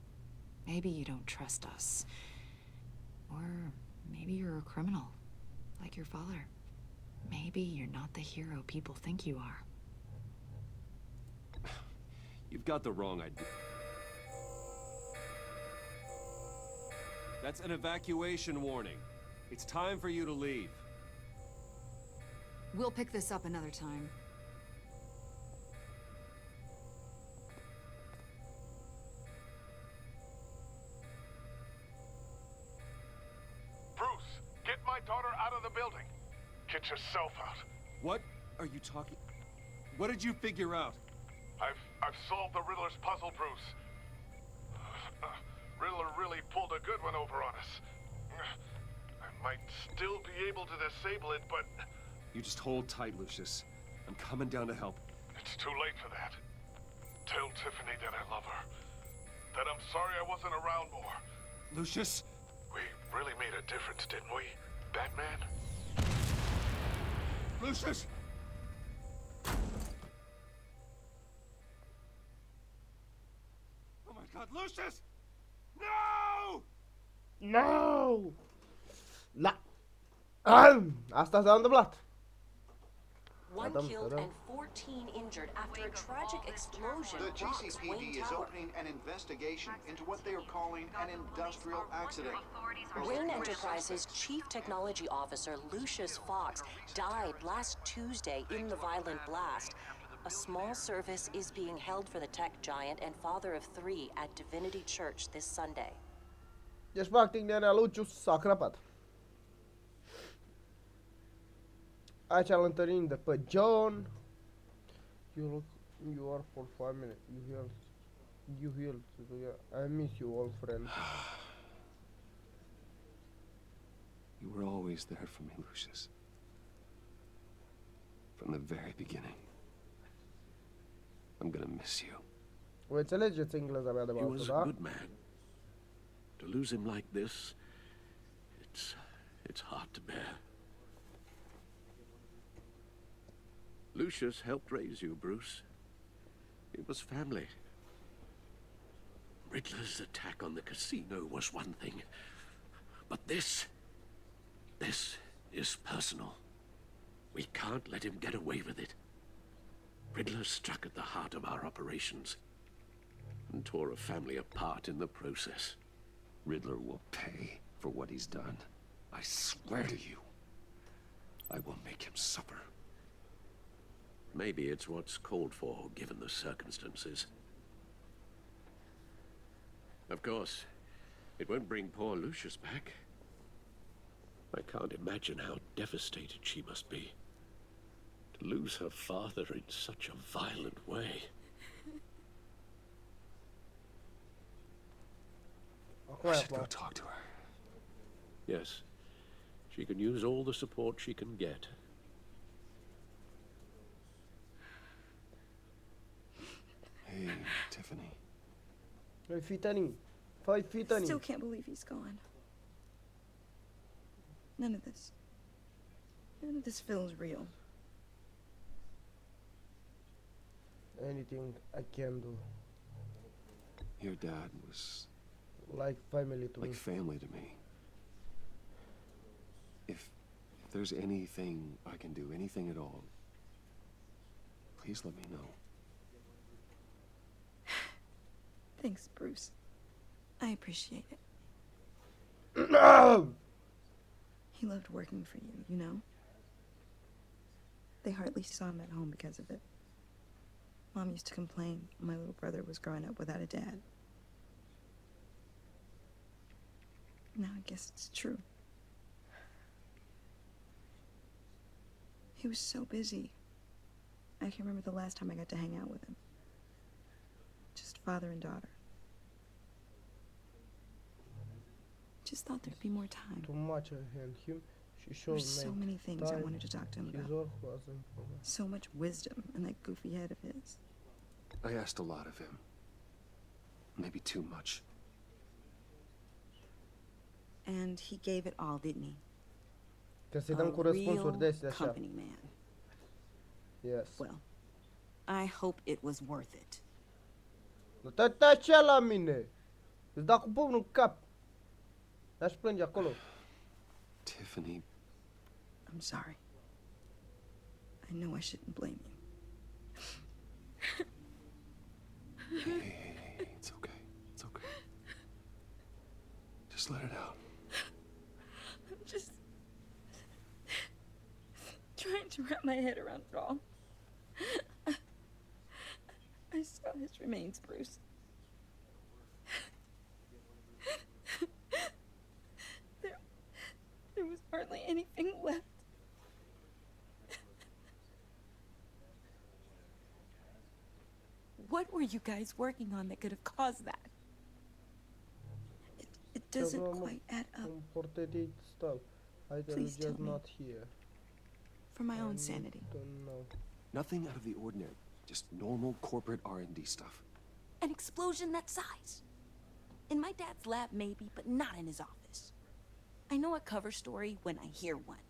Maybe you don't trust us. Or maybe you're a criminal, like your father. Maybe you're not the hero people think you are. You've got the wrong idea. That's an evacuation warning. It's time for you to leave. We'll pick this up another time. Bruce, get my daughter out of the building. Get yourself out. What are you talking? What did you figure out? I've solved the Riddler's puzzle, Bruce. Riddler really pulled a good one over on us. I might still be able to disable it, but... You just hold tight, Lucius. I'm coming down to help. It's too late for that. Tell Tiffany that I love her. That I'm sorry I wasn't around more. Lucius? We really made a difference, didn't we, Batman? Lucius! Oh my God, Lucius! No! No! La! Asta s-a întâmplat. One killed and 14 injured after a tragic explosion The rocks GCPD Wayne is Tower. opening an investigation into what they are calling an industrial accident. Wayne Enterprises' chief technology officer, Lucius Fox, died last Tuesday in the violent blast. A small service is being held for the tech giant and father of 3 at Divinity Church this Sunday. Deci, practic, nenea Lucius s-a crăpat. Aici îl întâlnim de pe John. You are for family. You healed. I miss you, old friend. You were always there for me, Lucius. From the very beginning. I'm gonna miss you. Voi înțelegeți engleza mea de He bază, was da? a good man. To lose him like this, it's hard to bear. Lucius helped raise you, Bruce. It was family. Riddler's attack on the casino was one thing. But this is personal. We can't let him get away with it. Riddler struck at the heart of our operations and tore a family apart in the process. Riddler will pay for what he's done. I swear to you, I will make him suffer. Maybe it's what's called for, given the circumstances. Of course, it won't bring poor Lucius back. I can't imagine how devastated she must be. To lose her father in such a violent way. I should go talk to her. Yes. She can use all the support she can get. Hey, Tiffany. Fai fitani. Fai fitani. Still can't believe he's gone. None of this feels real. Anything I can do. Your dad was like family to me. Like family to me. If there's anything I can do, anything at all, please let me know. Thanks, Bruce. I appreciate it. He loved working for you, you know? They hardly saw him at home because of it. Mom used to complain my little brother was growing up without a dad. Now I guess it's true. He was so busy. I can remember the last time I got to hang out with him. Just father and daughter. Just thought there'd be more time. too much and him she should There's so make many things I time. wanted to talk to him His about. work was important. So much wisdom in that goofy head of his. I asked a lot of him. Maybe too much. And he gave it all, didn't he? Că să-i dăm cu răspunsuri de astea așa. Company man. Yes. Well, I hope it was worth it. Nu te tăcea la mine! Îți da cu pumnul în cap! N-aș plânge acolo. Tiffany. I'm sorry. I know I shouldn't blame you. Hey, it's okay. It's okay. Just let it out. I'm just trying to wrap my head around it all. I saw his remains, Bruce. There was hardly anything left. What were you guys working on that could have caused that? It doesn't quite add up. Please tell me. Not here. For my own sanity. Don't know. Nothing out of the ordinary. Just normal corporate R&D stuff. An explosion that size. In my dad's lab, maybe, but not in his office. I know a cover story when I hear one.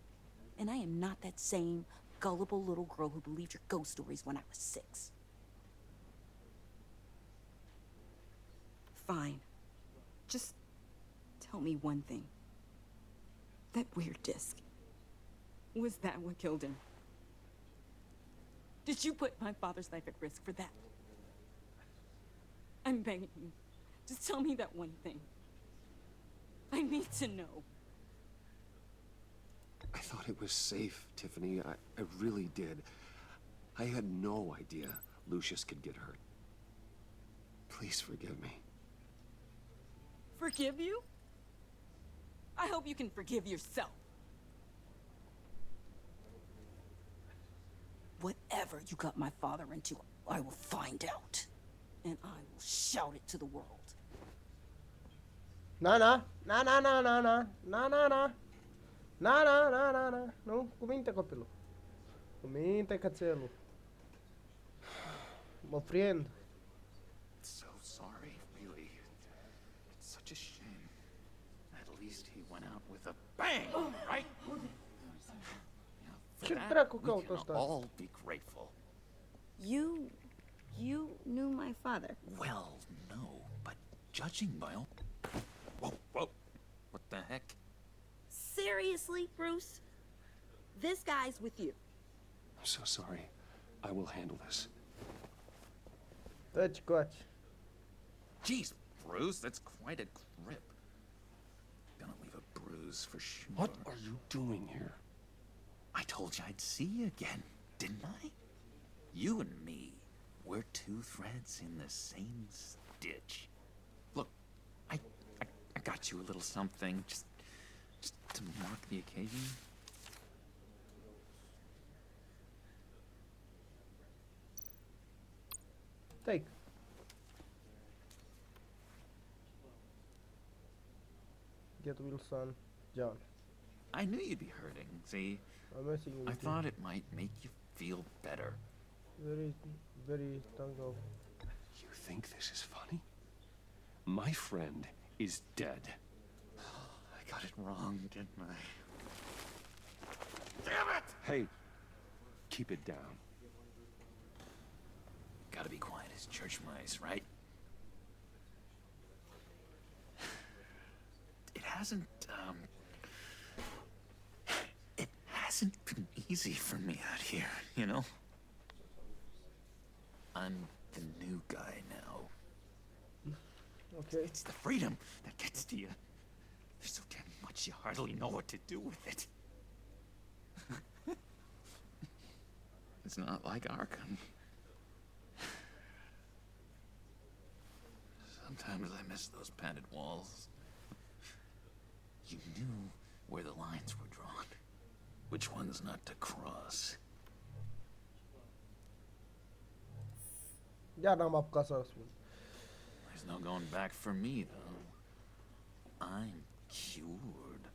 And I am not that same gullible little girl who believed your ghost stories when I was 6. Fine. Just tell me one thing. That weird disc. Was that what killed him? Did you put my father's life at risk for that? I'm begging you. Just tell me that one thing. I need to know. I thought it was safe, Tiffany. I really did. I had no idea Lucius could get hurt. Please forgive me. Forgive you? I hope you can forgive yourself. Whatever you got my father into, I will find out. And I will shout it to the world. Na na, na na na na na, na na na. Na na na na na. Nu, cu minte copilul. Cu minte cățelul. My friend. So sorry, really. It's such a shame. At least he went out with a bang, right? For Ce that, dracu we caut can ăsta? all be grateful. You knew my father. Well, no, but judging by all... Whoa, whoa. What the heck? Seriously, Bruce? This guy's with you. I'm so sorry. I will handle this. Taci, coaci. Jeez, Bruce, that's quite a grip. Gonna leave a bruise for sure. What are you doing here? I told you I'd see you again, didn't I? You and me, we're two threads in the same stitch. Look, I got you a little something, just to mark the occasion. Take. Get Wilson, John. I knew you'd be hurting, see? I'm messing with I you. thought it might make you feel better. Very tango. You think this is funny? My friend is dead. I got it wrong, didn't I? Damn it! Hey, keep it down. Gotta be quiet as church mice, right? It hasn't been easy for me out here, you know? I'm the new guy now. Okay. It's the freedom that gets to you. There's so damn much you hardly know what to do with it. It's not like Arkham. Sometimes I miss those padded walls. You knew where the lines were drawn. Which ones not to cross. Iar n-am apucat să răspund. There's no going back for me, though. I'm cured.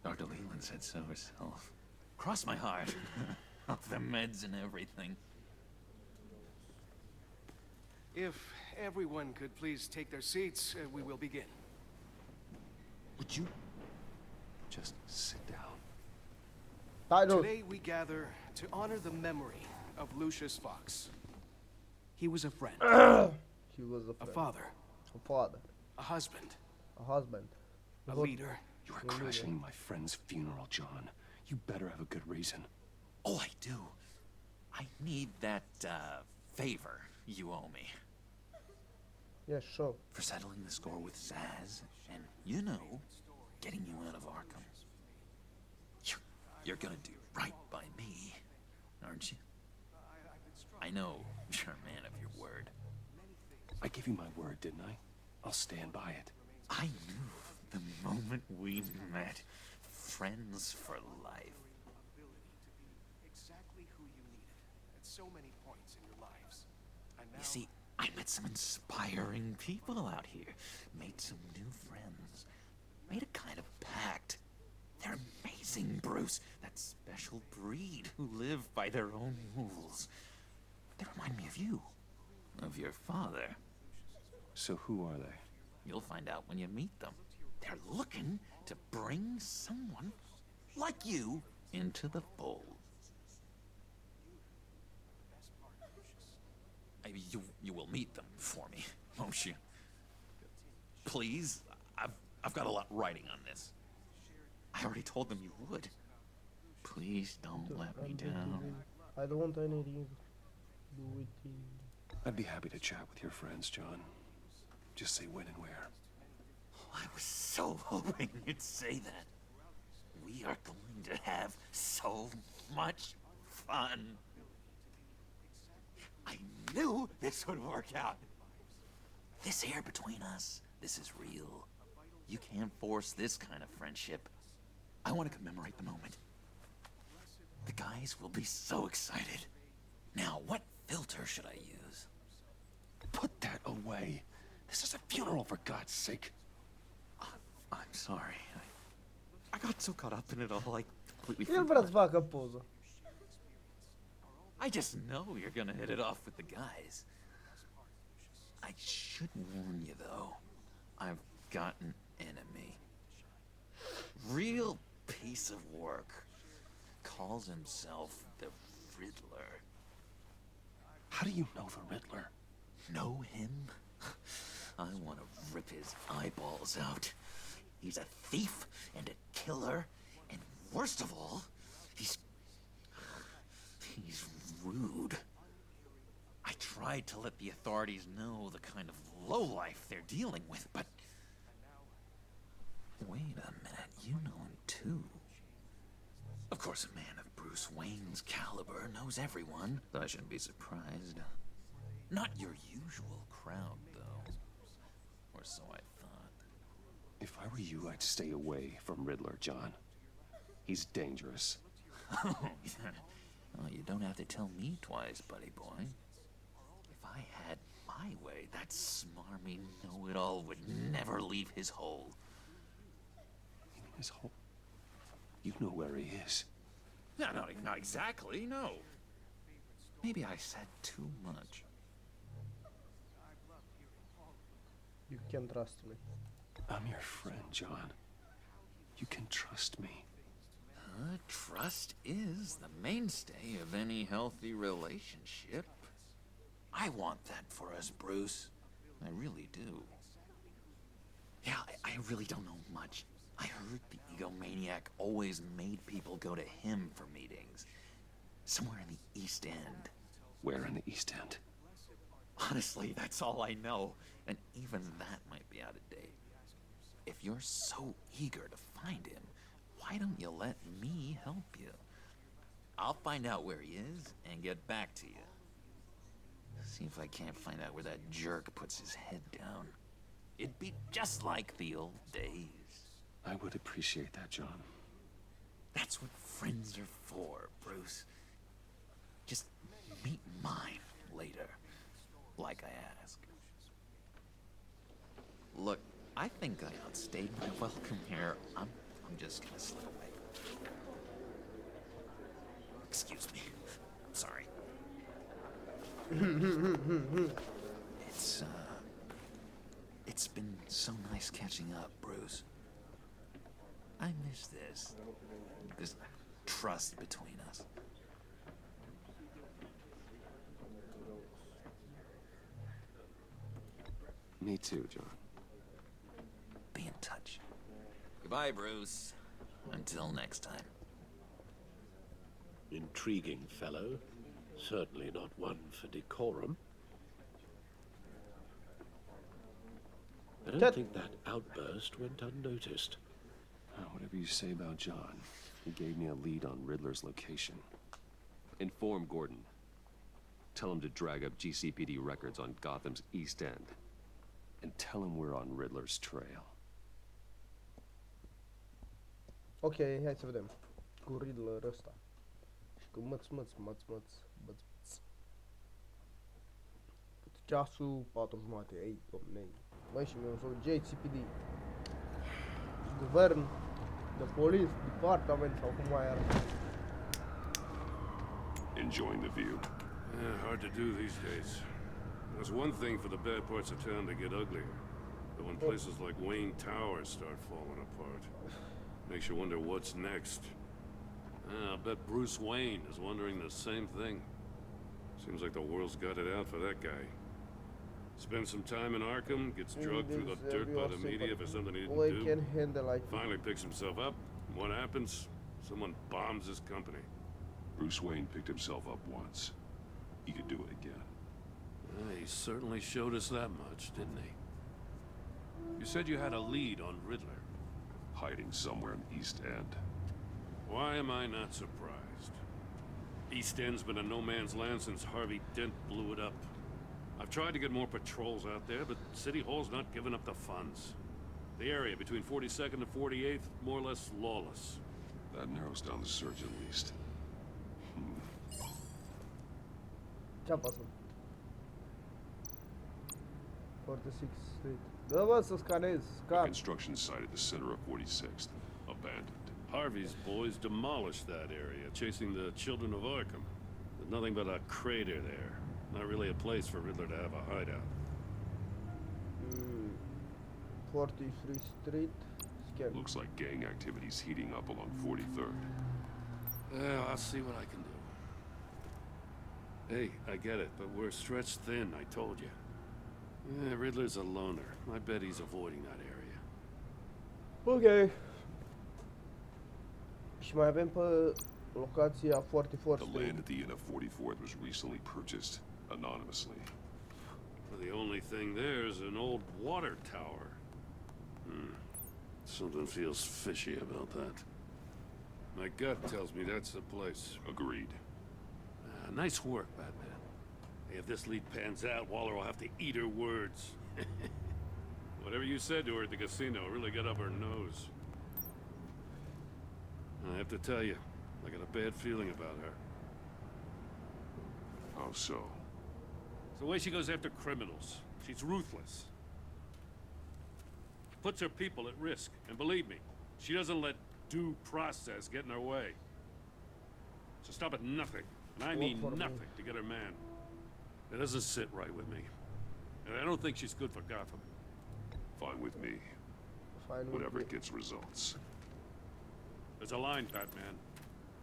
Dr. Leland said so herself. Cross my heart. Off the meds and everything. If everyone could please take their seats, we will begin. Would you just sit down? Today we gather to honor the memory of Lucius Fox. He was a friend. He was a friend. A father. A father. A husband. A husband. A leader. You are crashing my friend's funeral, John. You better have a good reason. Oh, I do. I need that, favor you owe me. Yeah, sure. For settling the score with Zaz, and, you know, getting you out of Arkham. You're gonna do right by me, aren't you? I know you're a man of your word. I gave you my word, didn't I? I'll stand by it. I knew the moment we met. Friends for life. Exactly who you needed at so many points in your lives. You see, I met some inspiring people out here. Made some new friends. Made a kind of pact. They're amazing, Bruce. That special breed who live by their own rules. They remind me of you. Of your father. So who are they? You'll find out when you meet them. They're looking to bring someone like you into the fold. You will meet them for me, won't you? Please? I've got a lot writing on this. I already told them you would. Please don't let me down. I don't want anything to do with you. I'd be happy to chat with your friends, John. Just say when and where. I was so hoping you'd say that. We are going to have so much fun. I knew this would work out. This air between us, this is real. You can't force this kind of friendship. I want to commemorate the moment. The guys will be so excited. Now, what filter should I use? Put that away. This is a funeral, for God's sake. I'm sorry. I got so caught up in it all, I completely Ele vrea să facă poză. I just know you're gonna hit it off with the guys. I should warn you, though. I've got an enemy. Real piece of work. Calls himself the Riddler. How do you know the Riddler? Know him? I want to rip his eyeballs out. He's a thief and a killer, and worst of all, he's rude. I tried to let the authorities know the kind of lowlife they're dealing with, but... Wait a minute, you know him too. Of course, a man of Bruce Wayne's caliber knows everyone, so I shouldn't be surprised. Not your usual crowd, though. Or so I thought. If I were you, I'd stay away from Riddler, John. He's dangerous. Oh, yeah. Well, you don't have to tell me twice, buddy boy. If I had my way, that smarmy know-it-all would never leave his hole. You mean his hole? You know where he is. No, not exactly, no. Maybe I said too much. You can trust me. I'm your friend, John. You can trust me. Trust is the mainstay of any healthy relationship. I want that for us, Bruce. I really do. Yeah, I really don't know much. I heard the egomaniac always made people go to him for meetings. Somewhere in the East End. Where in the East End? Honestly, that's all I know. And even that might be out of date. If you're so eager to find him, why don't you let me help you? I'll find out where he is and get back to you. See if I can't find out where that jerk puts his head down. It'd be just like the old days. I would appreciate that, John. That's what friends are for, Bruce. Just meet mine later, like I asked. Look, I think I outstayed my welcome here. I'm just gonna slip away. Excuse me. I'm sorry. It's been so nice catching up, Bruce. I miss this trust between us. Me too, John. Be in touch. Goodbye, Bruce. Until next time. Intriguing fellow. Certainly not one for decorum. I don't think that outburst went unnoticed. Whatever you say about John, he gave me a lead on Riddler's location. Inform Gordon. Tell him to drag up GCPD records on Gotham's East End. And tell him we're on Riddler's trail. Ok, hai să vedem. Cu Riddler ăsta. Și cu măț. Ceasul 4:30. Ei, domne. Băi, și mi-au zis JCPD. Guvern, the police, department sau cum mai arată. Enjoying the view? Yeah, hard to do these days. There's one thing for the bad parts of town to get uglier. But when places like Wayne Tower start falling apart, makes you wonder what's next. I'll bet Bruce Wayne is wondering the same thing. Seems like the world's got it out for that guy. Spends some time in Arkham, gets drugged through the dirt by the media for something he didn't do. Finally picks himself up. What happens? Someone bombs his company. Bruce Wayne picked himself up once. He could do it again. He certainly showed us that much, didn't he? You said you had a lead on Riddler. Hiding somewhere in East End. Why am I not surprised? East End's been a no man's land since Harvey Dent blew it up. I've tried to get more patrols out there, but City Hall's not giving up the funds. The area between 42nd and 48th, more or less lawless. That narrows down the search at least. Ce-a pasat? 46 Street. Da, bă, să scanez. A construction site at the center of 46th. Abandoned. Harvey's boys demolished that area, chasing the children of Arkham. There's nothing but a crater there. Not really a place for Riddler to have a hideout. 43 Street. Scan. Looks like gang activity's heating up along 43rd. Well, I'll see what I can do. Hey, I get it, but we're stretched thin, I told you. Yeah, Riddler's a loner. I bet he's avoiding that area. Ok. Și mai avem pe locația 44 The Street. land at the end of 44th was recently purchased anonymously. Well, the only thing there is an old water tower. Something feels fishy about that. My gut tells me that's the place. Agreed. Nice work, Batman. Hey, if this lead pans out, Waller will have to eat her words. Whatever you said to her at the casino really got up her nose. I have to tell you, I got a bad feeling about her. How so? It's the way she goes after criminals. She's ruthless. Puts her people at risk. And believe me, she doesn't let due process get in her way. So stop at nothing. And I mean nothing to get her man. It doesn't sit right with me. And I don't think she's good for Gotham. Fine with me. Whatever gets results. There's a line, Batman.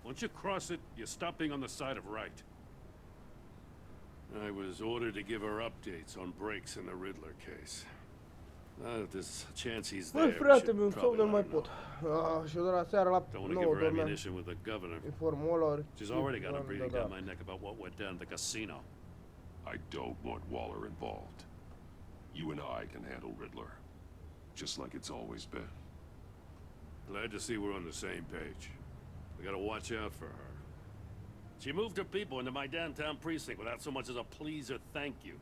Once you cross it, you stop being on the side of right. I was ordered to give her updates on breaks in the Riddler case. If there's a chance he's there, Băi, frate, mi-un somn, nu mai pot. Și o doar seara la 9 dormeam. Informul She's already got a breathing down my neck about what went down at the casino. I don't want Waller involved. You and I can handle Riddler. Just like it's always been. Glad to see we're on the same page. We gotta watch out for her. She moved her people into my downtown precinct without so much as a please or thank you.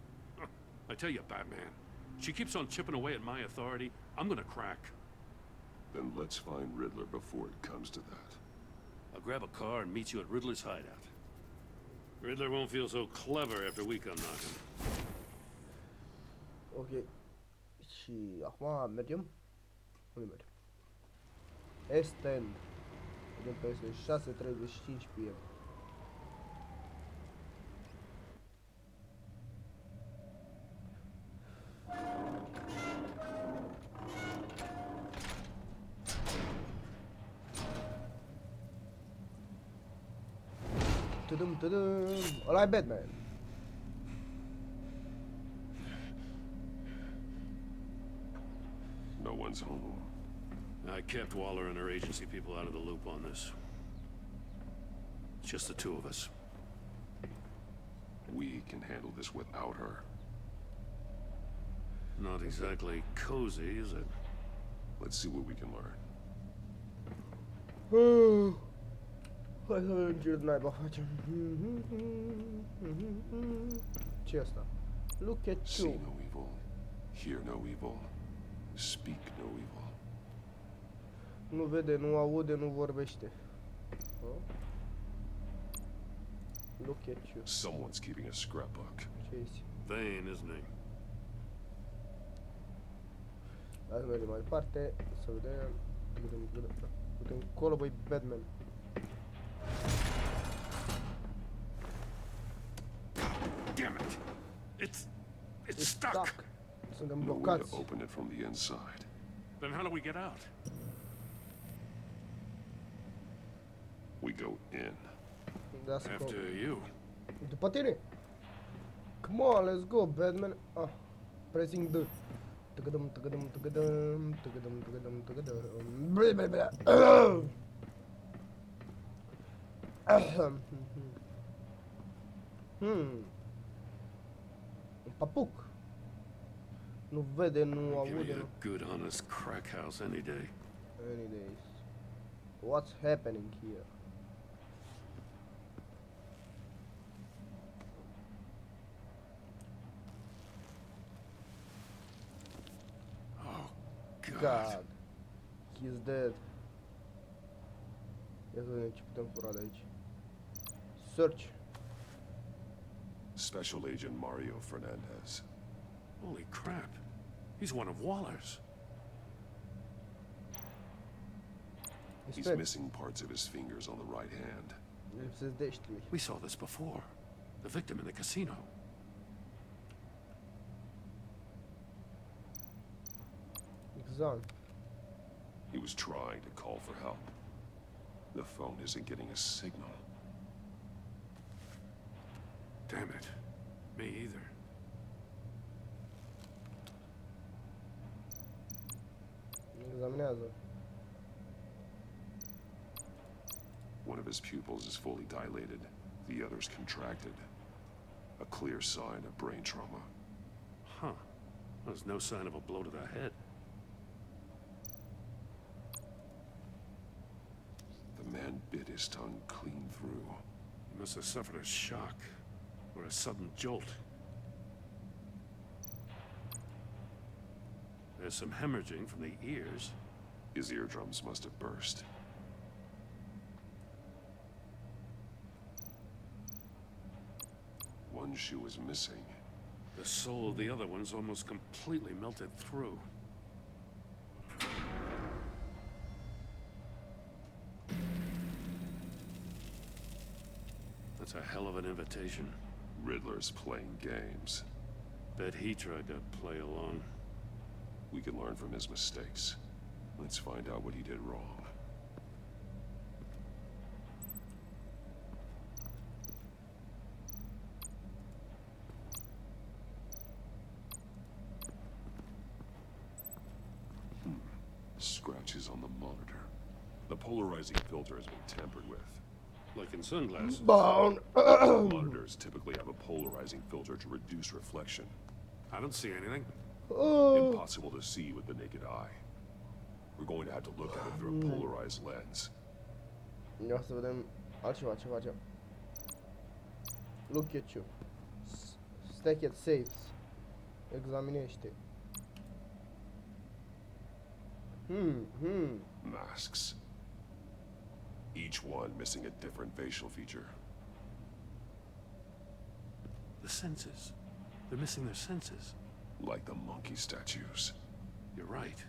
I tell you, Batman, she keeps on chipping away at my authority, I'm gonna crack. Then let's find Riddler before it comes to that. I'll grab a car and meet you at Riddler's hideout. Riddler won't feel so clever after we come knocking. Ok. Și acum mergem. Unde merg? Est-End. Vedem că este 6:35 PM. Tudum, ăla e Batman. No one's home. I kept Waller and her agency people out of the loop on this. It's just the two of us. We can handle this without her. Not exactly cozy, is it? Let's see what we can learn. Hai să vedem ce naiba facem. Ce asta? Look at See you. no evil, hear no evil, speak no evil. Nu vede, nu aude, nu vorbește. Look at you. Someone's keeping a scrapbook. Ce este? Vane, isn't he? Hai să mergem mai departe, să vedem. Uite, încolo, băi, Batman. Damn it! It's stuck. Suntem No way blocați. to open it from the inside. Then how do we get out? We go in. Da, să After you. După tine. Come on, let's go, Batman. Ah, pressing the. Tăgădăm. Ble, ble, ble. Un papuc. Nu vede, nu Give aude, me nu. a good, honest crack house any day. Any days. What's happening here? Oh, God. He's dead. Ia să vedem ce putem fura de aici. Search. Special Agent Mario Fernandez. Holy crap. He's one of Waller's. He's missing parts of his fingers on the right hand. Lipsesc deștri. We saw this before. The victim in the casino. Exact. He was trying to call for help. The phone isn't getting a signal. Damn it. Me either. Examinează. One of his pupils is fully dilated. The other's contracted. A clear sign of brain trauma. Huh. There's no sign of a blow to the head. The man bit his tongue clean through. He must have suffered a shock. Or a sudden jolt. There's some hemorrhaging from the ears. His eardrums must have burst. One shoe is missing. The sole of the other one's almost completely melted through. That's a hell of an invitation. Riddler's playing games. Bet he tried to play along. We can learn from his mistakes. Let's find out what he did wrong. Scratches on the monitor. The polarizing filter has been tampered with. Like in sunglasses. Bone. Monitors typically have a polarizing filter to reduce reflection. I don't see anything. Impossible to see with the naked eye. We're going to have to look at it through a polarized lens. Ia să vedem altceva ce facem. Look at you. Stack at safes. Examinește. Masks. Each one missing a different facial feature. The senses. They're missing their senses. Like the monkey statues. You're right.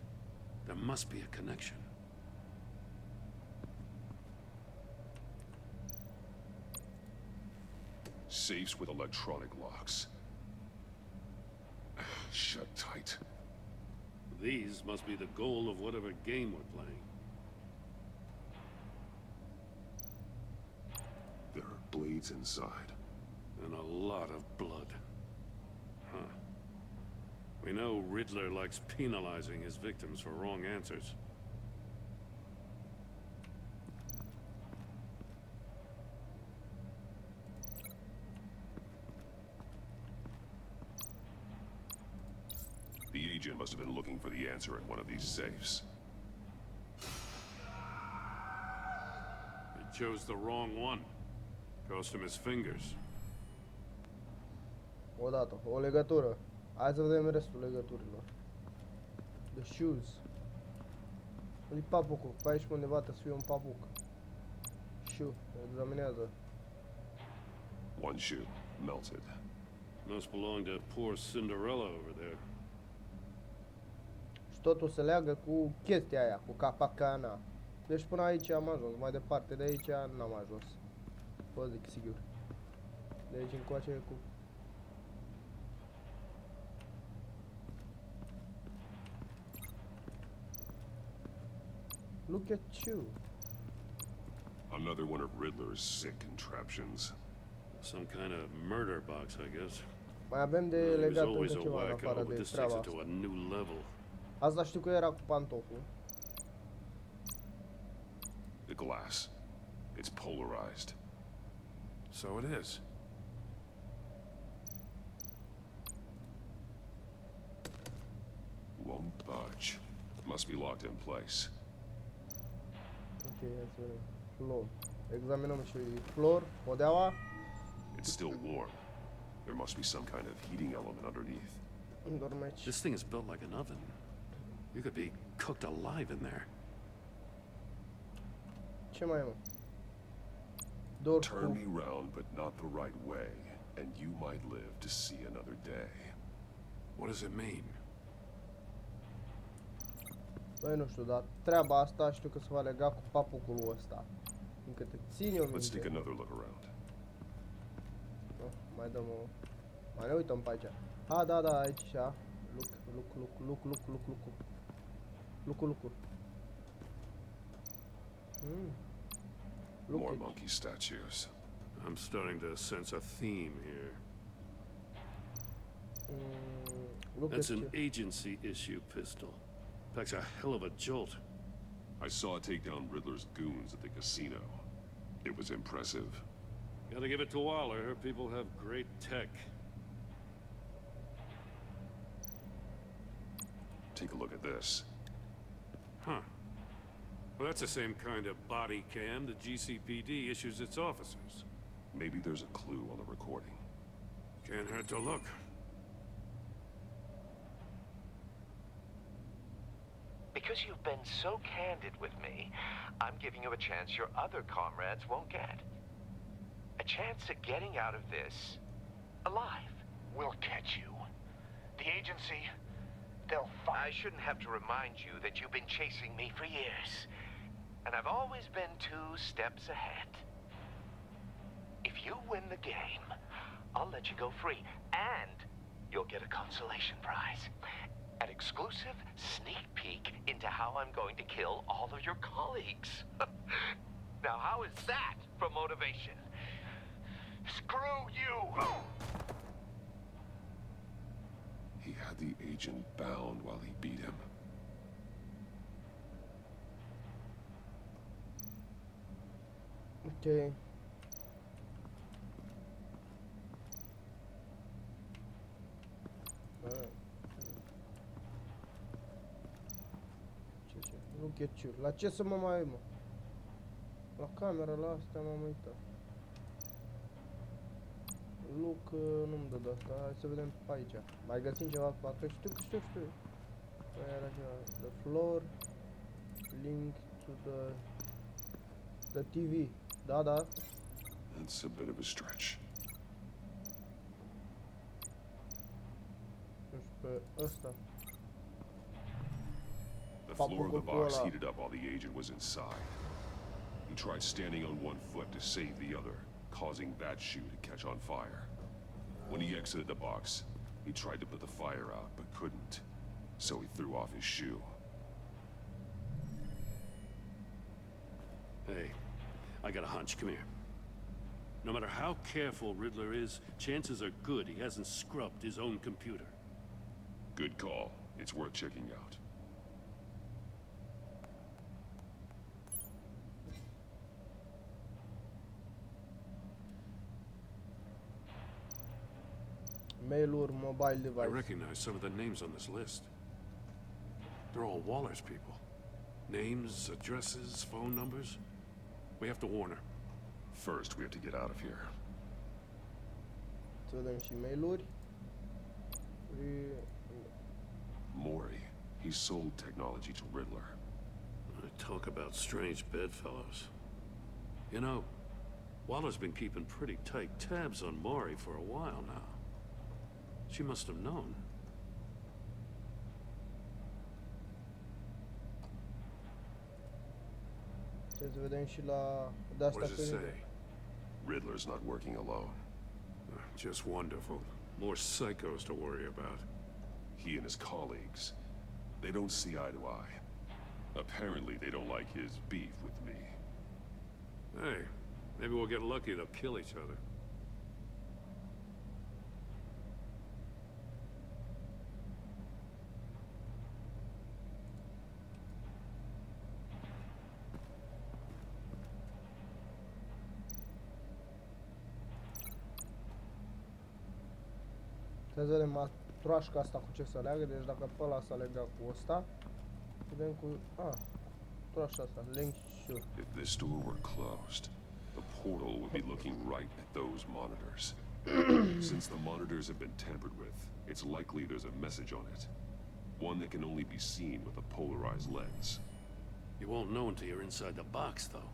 There must be a connection. Safes with electronic locks. Shut tight. These must be the goal of whatever game we're playing. There are blades inside. And a lot of blood. Huh. We know Riddler likes penalizing his victims for wrong answers. The agent must have been looking for the answer in one of these safes. He chose the wrong one. Cost him his fingers. Odată, o legătură. Hai să vedem restul legăturilor. The shoes. Unde-i papucul? Pe aici undeva trebuie să fie un papuc. Shoe. Examinează. One shoe, melted. Must belong to poor Cinderella over there. Și totul se leagă cu chestia aia, cu capacana. Deci până aici am ajuns. Mai departe de aici n-am ajuns. Vă zic sigur. De aici încoace cu... Look at you. Another one of Riddler's sick contraptions. Some kind of murder box, I guess. Mai avem de He was legat always încă a ceva în wacko, afară but de this takes treaba it to asta. a new level. Asta știu că era cu pantoful. The glass. It's polarized. So it is. Won't budge. Must be locked in place. Ok, hai să vedem. Floor. Examinăm și floor. Podeaua. It's still warm. There must be some kind of heating element underneath. Dorme aici. This thing is built like an oven. You could be cooked alive in there. Ce mai e, mă? Door Turn me round, but not the right way, and you might live to see another day. What does it mean? Băi, nu știu, dar treaba asta știu că se va lega cu papucul ăsta. Încă te țin eu Let's take minte. another look around. Oh, mai dăm o... Mai ne uităm pe aici. Ha, da, da, aici așa. Look. More monkey statues. I'm starting to sense a theme here. That's an agency issue pistol. Packs a hell of a jolt. I saw it take down Riddler's goons at the casino. It was impressive. Gotta give it to Waller. Her people have great tech. Take a look at this. Huh. Well, that's the same kind of body cam the GCPD issues its officers. Maybe there's a clue on the recording. Can't hurt to look. Because you've been so candid with me, I'm giving you a chance your other comrades won't get. A chance at getting out of this alive. We'll catch you. The agency, they'll find... I shouldn't have to remind you that you've been chasing me for years. And I've always been 2 steps ahead. If you win the game, I'll let you go free. And you'll get a consolation prize. An exclusive sneak peek into how I'm going to kill all of your colleagues. Now, how is that for motivation? Screw you! He had the agent bound while he beat him. Ok. Look at you. La ce să mă mai mă? La camera, la astea m-am uitat. Look, nu-mi dă de asta. Hai să vedem pe aici. Mai găsim ceva pe acolo. Știu. Păi era ceva. The floor. Link to the TV. Da. That's a bit of a stretch. Nu știu, pe ăsta. The floor of the box heated up while the agent was inside. He tried standing on one foot to save the other, causing that shoe to catch on fire. When he exited the box, he tried to put the fire out, but couldn't. So he threw off his shoe. Hey, I got a hunch. Come here. No matter how careful Riddler is, chances are good he hasn't scrubbed his own computer. Good call. It's worth checking out. Mail-uri mobile device. I recognize some of the names on this list. They're all Waller's people. Names, addresses, phone numbers. We have to warn her. First, we have to get out of here. Să vedem și mail-uri. Mori. He sold technology to Riddler. Talk about strange bedfellows. You know, Waller's been keeping pretty tight tabs on Mori for a while now. She must have known. Să vedem și la de-asta What does it say? Riddler's not working alone. Just wonderful. More psychos to worry about. He and his colleagues, they don't see eye to eye. Apparently, they don't like his beef with me. Hey, maybe we'll get lucky to kill each other. Să vedem troașca asta cu ce să leagă, deci dacă pe ăla s-a legat cu ăsta, vedem cu... troașa asta, link sure. If this door were closed, the portal would be looking right at those monitors. Since the monitors have been tampered with, it's likely there's a message on it. One that can only be seen with a polarized lens. You won't know until you're inside the box, though.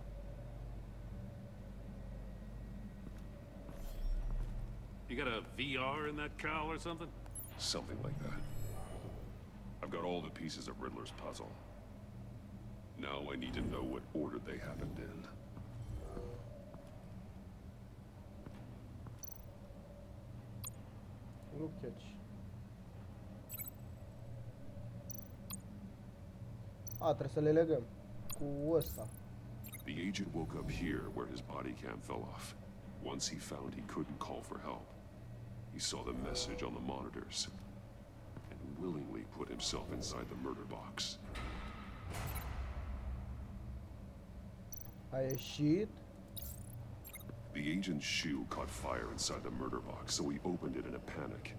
You got a VR in that cowl or something? Something like that. I've got all the pieces of Riddler's puzzle. Now I need to know what order they happened in. Nu catch. Trebuie să le legăm cu ăsta. The agent woke up here where his body cam fell off. Once he found he couldn't call for help, he saw the message on the monitors and willingly put himself inside the murder box. A ieșit. The agent's shoe caught fire inside the murder box, so he opened it in a panic.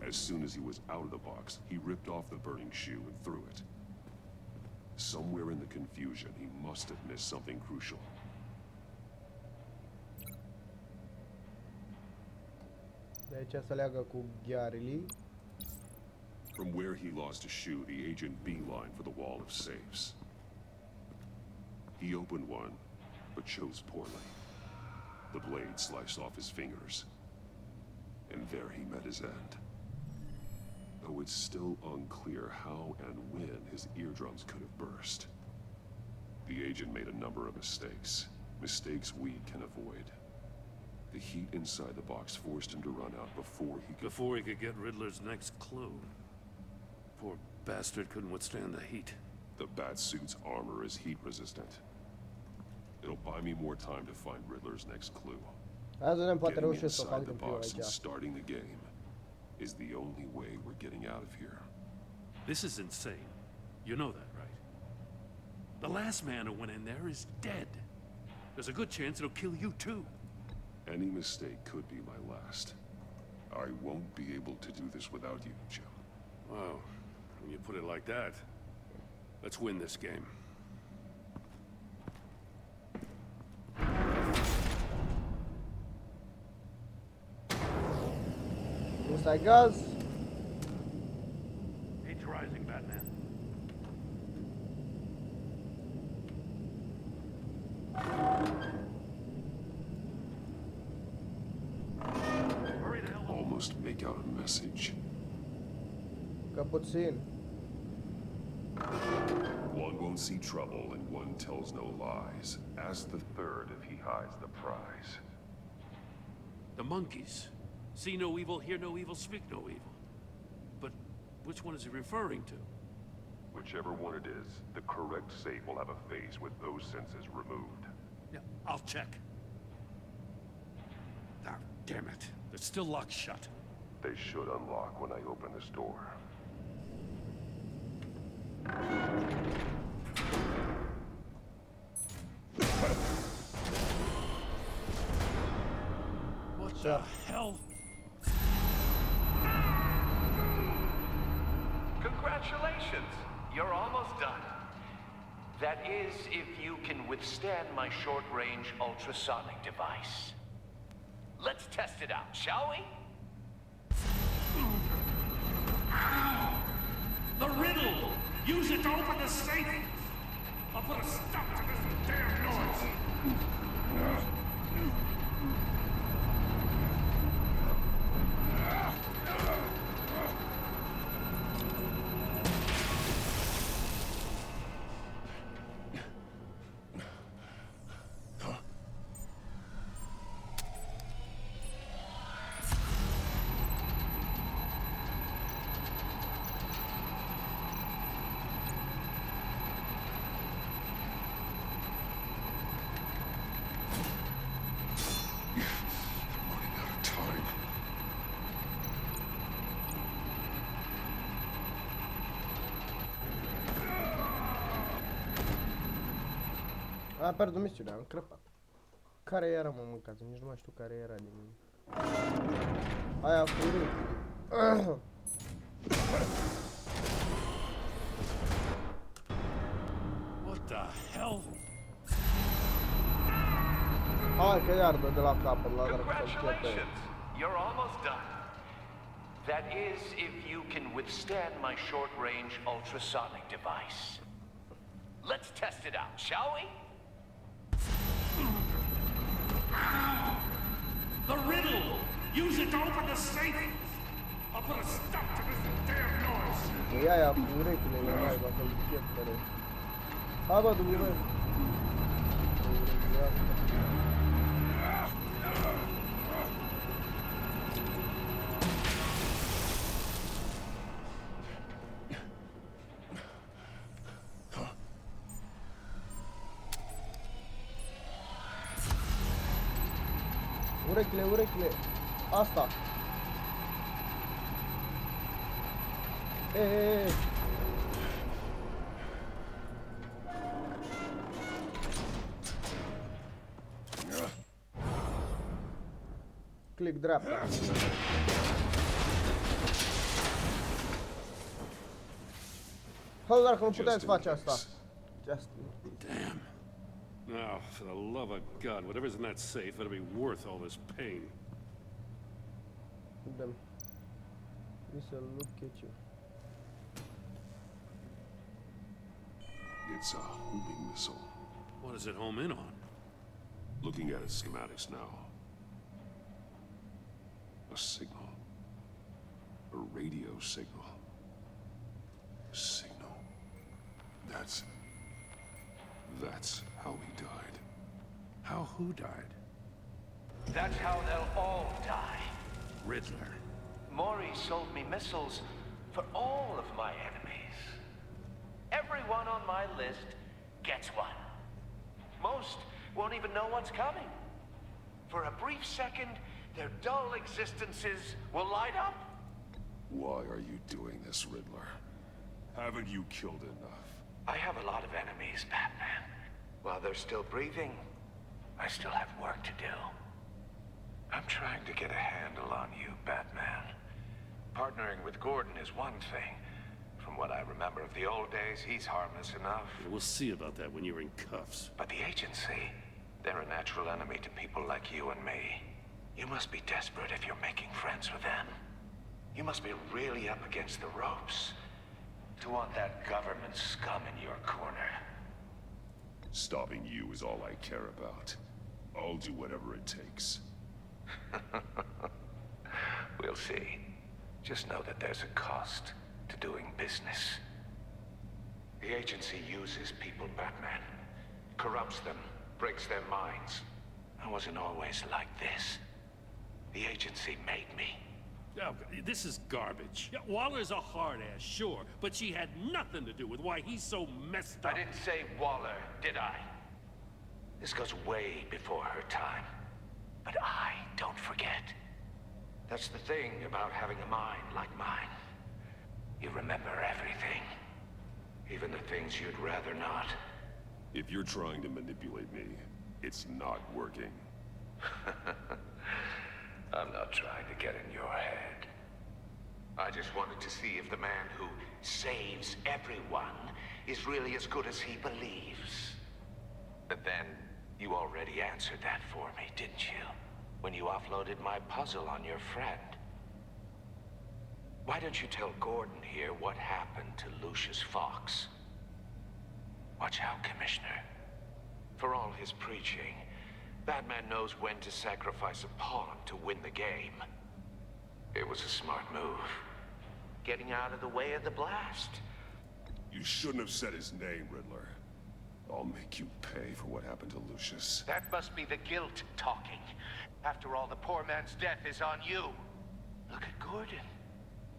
As soon as he was out of the box, he ripped off the burning shoe and threw it. Somewhere in the confusion, he must have missed something crucial. De aici se leagă cu ghearele. From where he lost a shoe, the agent beelined for the wall of safes. He opened one, but chose poorly. The blade sliced off his fingers. And there he met his end. Though it's still unclear how and when his eardrums could have burst. The agent made a number of mistakes. Mistakes we can avoid. The heat inside the box forced him to run out before he could get Riddler's next clue. Poor bastard couldn't withstand the heat. The Batsuit's armor is heat resistant. It'll buy me more time to find Riddler's next clue. Getting inside the box and starting the game is the only way we're getting out of here. This is insane. You know that, right? The last man who went in there is dead. There's a good chance it'll kill you too. Any mistake could be my last. I won't be able to do this without you, Jim. Wow, when you put it like that, let's win this game. Looks like gaz. Heat's rising, Batman. Almost make out a message. Că puțin. One won't see trouble and one tells no lies. Ask the third if he hides the prize. The monkeys. See no evil, hear no evil, speak no evil. But which one is he referring to? Whichever one it is, the correct safe will have a face with those senses removed. Yeah, I'll check. Ah, damn it. It's still locked shut. They should unlock when I open this door. What the hell? Congratulations! You're almost done. That is, if you can withstand my short-range ultrasonic device. Let's test it out, shall we? The riddle! Use it to open the safe! I'll put a stop to this damn noise! A pierdut misiunea, am crăpat. Care era, mă, mâncați? Nici nu mai știu care era din... Aia cu urechile. What the hell? Hai că iar de la capăt, la dracu să-l Congratulations! You're almost done. That is, if you can withstand my short-range ultrasonic device. Let's test it out, shall we? The riddle! Use it to open the safe! I'll put a stop to this damn noise! E aia cu urechile, e mai va să-l pieptere. Hai bă, Dumnezeu! Urechile, urechile! Asta! Ei! Click dreapta. Hă, dar că nu puteți face asta. Just in peace. Damn. Now, for the love of God, whatever's in that safe better be worth all this pain. Them. This will look at you. It's a homing missile. What does it home in on? Looking at its schematics now. A signal. A radio signal. A signal. That's how he died. How who died? That's how they'll all die. Riddler. Maury sold me missiles for all of my enemies. Everyone on my list gets one. Most won't even know what's coming. For a brief second, their dull existences will light up. Why are you doing this, Riddler? Haven't you killed enough? I have a lot of enemies, Batman. While they're still breathing, I still have work to do. I'm trying to get a handle on you, Batman. Partnering with Gordon is one thing. From what I remember of the old days, he's harmless enough. We'll see about that when you're in cuffs. But the agency, they're a natural enemy to people like you and me. You must be desperate if you're making friends with them. You must be really up against the ropes to want that government scum in your corner. Stopping you is all I care about. I'll do whatever it takes. We'll see. Just know that there's a cost to doing business. The agency uses people, Batman. Corrupts them, breaks their minds. I wasn't always like this. The agency made me. Oh, this is garbage. Yeah, Waller's a hard-ass, sure, but she had nothing to do with why he's so messed up. I didn't say Waller, did I? This goes way before her time. But I don't forget. That's the thing about having a mind like mine. You remember everything. Even the things you'd rather not. If you're trying to manipulate me, it's not working. I'm not trying to get in your head. I just wanted to see if the man who saves everyone is really as good as he believes. But then, you already answered that for me, didn't you? When you offloaded my puzzle on your friend. Why don't you tell Gordon here what happened to Lucius Fox? Watch out, Commissioner. For all his preaching, Batman knows when to sacrifice a pawn to win the game. It was a smart move. Getting out of the way of the blast. You shouldn't have said his name, Riddler. I'll make you pay for what happened to Lucius. That must be the guilt talking. After all, the poor man's death is on you. Look at Gordon.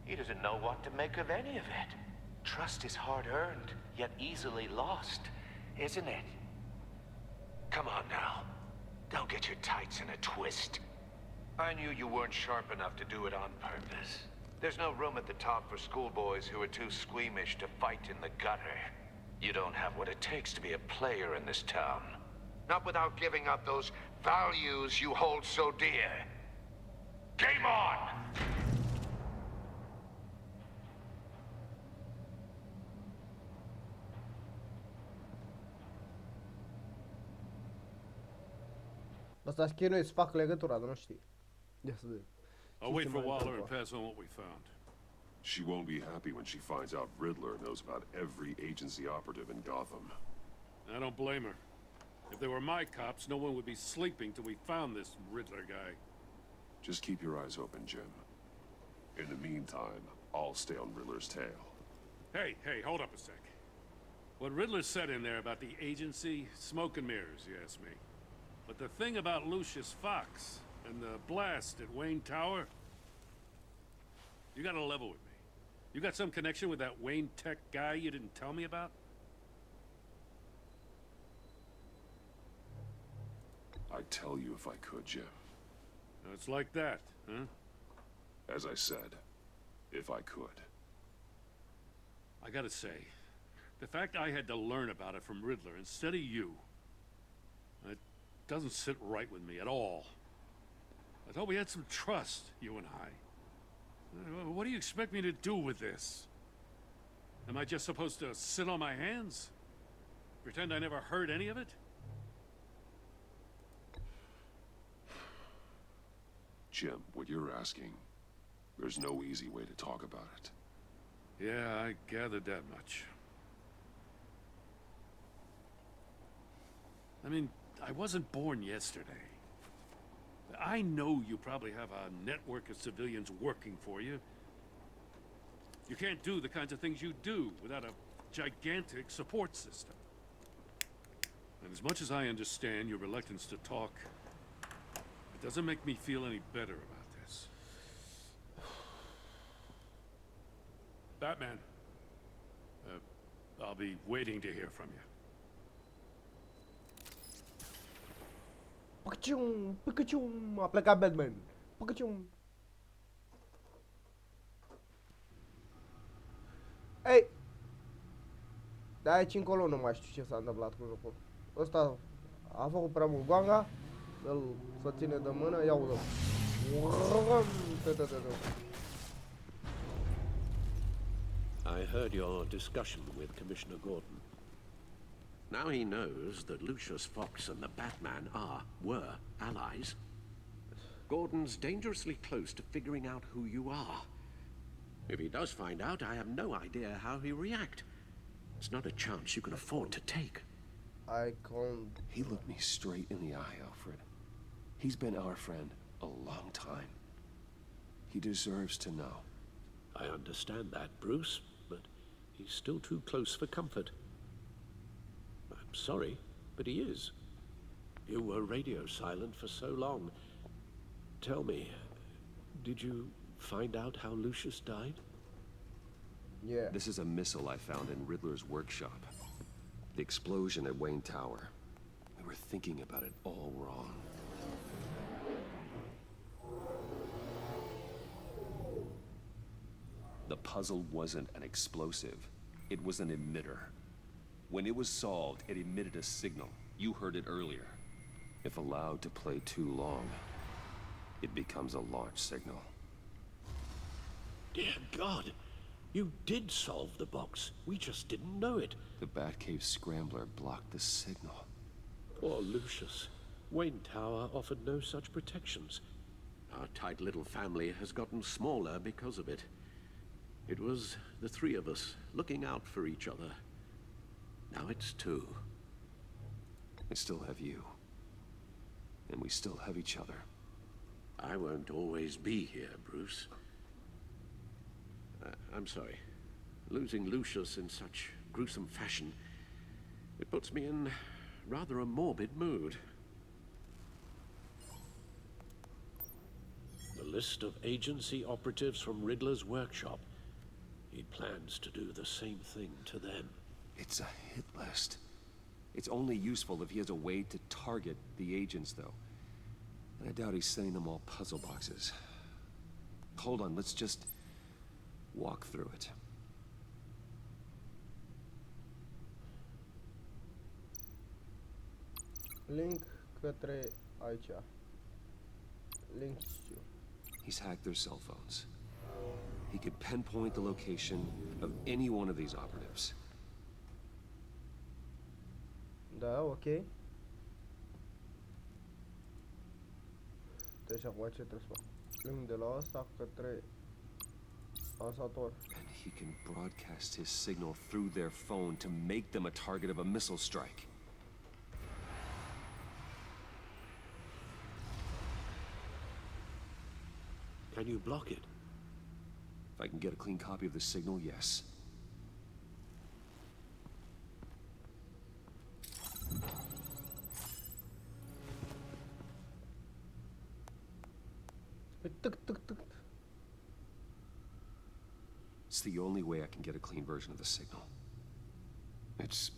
He doesn't know what to make of any of it. Trust is hard-earned, yet easily lost, isn't it? Come on now. Don't get your tights in a twist. I knew you weren't sharp enough to do it on purpose. There's no room at the top for schoolboys who are too squeamish to fight in the gutter. You don't have what it takes to be a player in this town. Not without giving up those values you hold so dear. Game on! Ăsta își chinuie să facă legătura, dar nu știi. Ia să vedem. I'll wait for Waller and pass on what we found. She won't be happy when she finds out Riddler knows about every agency operative in Gotham. I don't blame her. If they were my cops, no one would be sleeping till we found this Riddler guy. Just keep your eyes open, Jim. In the meantime, I'll stay on Riddler's tail. Hey, hold up a sec. What Riddler said in there about the agency, smoke and mirrors, you ask me. But the thing about Lucius Fox and the blast at Wayne Tower, you gotta level with me. You got some connection with that Wayne Tech guy you didn't tell me about? I'd tell you if I could, Jim. It's like that, huh? As I said, if I could. I gotta say, the fact I had to learn about it from Riddler instead of you, it doesn't sit right with me at all. I thought we had some trust, you and I. What do you expect me to do with this? Am I just supposed to sit on my hands? Pretend I never heard any of it? Jim, what you're asking, there's no easy way to talk about it. Yeah, I gathered that much. I mean, I wasn't born yesterday. I know you probably have a network of civilians working for you. You can't do the kinds of things you do without a gigantic support system. And as much as I understand your reluctance to talk, it doesn't make me feel any better about this. Batman, I'll be waiting to hear from you. Păcăcium, păcăcium, a plecat Batman. Păcăcium. Ei! De aici încolo nu mai știu ce s-a întâmplat cu jocul. Ăsta a făcut prea mult goanga. Să-l ține de mână, ia uite. I heard your discussion with Commissioner Gordon. Now he knows that Lucius Fox and the Batman were allies. Gordon's dangerously close to figuring out who you are. If he does find out, I have no idea how he'll react. It's not a chance you can afford to take. I can't... He looked me straight in the eye, Alfred. He's been our friend a long time. He deserves to know. I understand that, Bruce, but He's still too close for comfort. I'm sorry, but he is. You were radio silent for so long. Tell me, did you find out how Lucius died? Yeah. This is a missile I found in Riddler's workshop. The explosion at Wayne Tower. We were thinking about it all wrong. The puzzle wasn't an explosive. It was an emitter. When it was solved, it emitted a signal. You heard it earlier. If allowed to play too long, it becomes a launch signal. Dear God, you did solve the box. We just didn't know it. The Batcave scrambler blocked the signal. Poor Lucius. Wayne Tower offered no such protections. Our tight little family has gotten smaller because of it. It was the three of us looking out for each other. Now it's two. I still have you. And we still have each other. I won't always be here, Bruce. I'm sorry. Losing Lucius in such gruesome fashion, it puts me in rather a morbid mood. The list of agency operatives from Riddler's workshop. He plans to do the same thing to them. It's a hit list. It's only useful if he has a way to target the agents, though. And I doubt he's sending them all puzzle boxes. Hold on, let's just walk through it. Link către aici. Link știu. He's hacked their cell phones. He could pinpoint the location of any one of these operatives. Da, ok. Deci acum ce trebuie să fac? Link de la asta către lansator. And he can broadcast his signal through their phone to make them a target of a missile strike. Can you block it? If I can get a clean copy of the signal, yes. It's the only way I can get a clean version of the signal. It's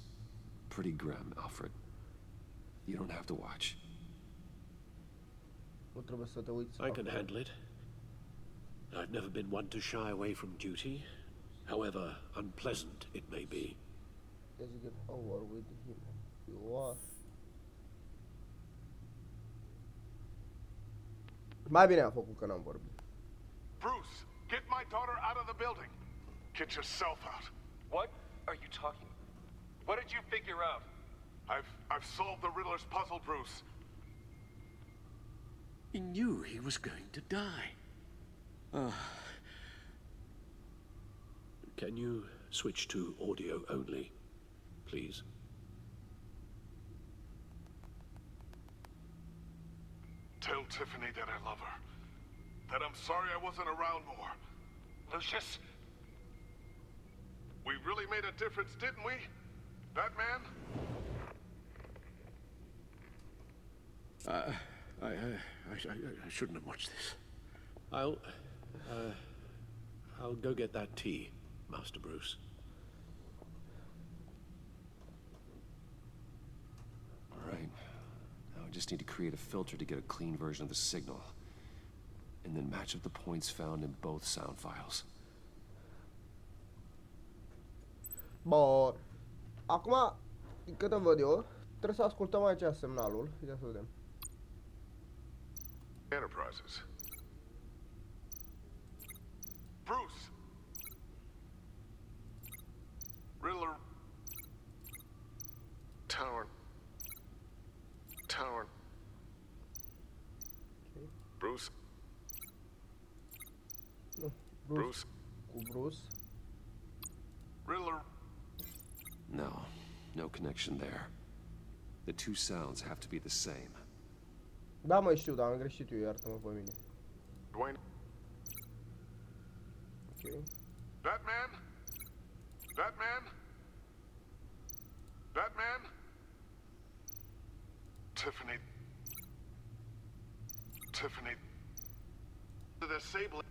pretty grim, Alfred. You don't have to watch. Nu trebuie să te uiți. I can handle it. I've never been one to shy away from duty, however unpleasant it may be. Let's get over with him. You are. Mai bine a făcut că n-am vorbit. Bruce, get my daughter out of the building. Get yourself out. What are you talking? What did you figure out? I've solved the Riddler's puzzle, Bruce. He knew he was going to die. Can you switch to audio only, please? Tell Tiffany that I love her. That I'm sorry I wasn't around more. Lucius? We really made a difference, didn't we? Batman? I shouldn't have watched this. I'll go get that tea, Master Bruce. All right. Now I just need to create a filter to get a clean version of the signal. And then match up the points found in both sound files. Bun. Acum, din câte văd eu, trebuie să ascultăm aici semnalul. Ia să vedem. Enterprises. Bruce! Riddler. Tower. Tower. Okay. Bruce. No, Bruce. Cu Bruce. Riddler. No connection there. The two sounds have to be the same. Da, mă, știu, dar am greșit eu, iartă-mă pe mine. Dwayne. Ok. Batman? Batman? Batman? Tiffany. Tiffany. The disabling.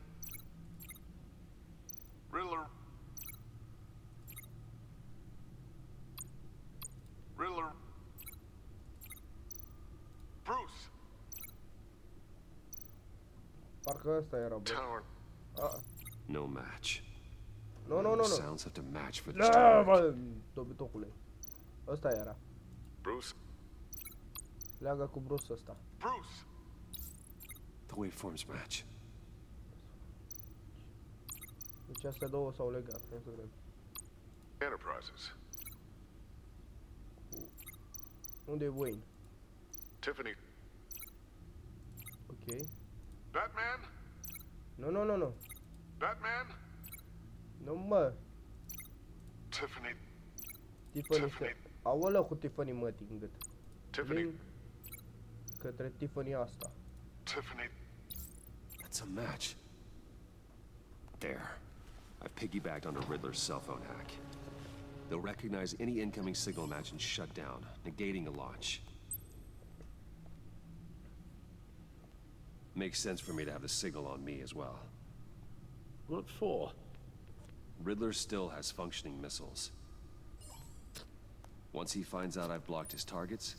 Riddler. Riddler. Bruce. Parcă ăsta era, bă. No match. No. Sounds have to match for this Da, target. bă, dobitocule. Ăsta era. Bruce. Leagă cu Bruce ăsta. Bruce. The waveforms match. Deci astea două s-au legat, nu să cred. Enterprises. Unde e Wayne? Tiffany. Ok. Batman? Nu. Batman? Nu, mă. Tiffany. Tiffany. Aoleu cu Tiffany, mă, din gât. Tiffany. Link către Tiffany asta. Tiffany. That's a match. There. I've piggybacked on a Riddler's cell phone hack. They'll recognize any incoming signal match and shut down, negating a launch. Makes sense for me to have the signal on me as well. What for? Riddler still has functioning missiles. Once he finds out I've blocked his targets,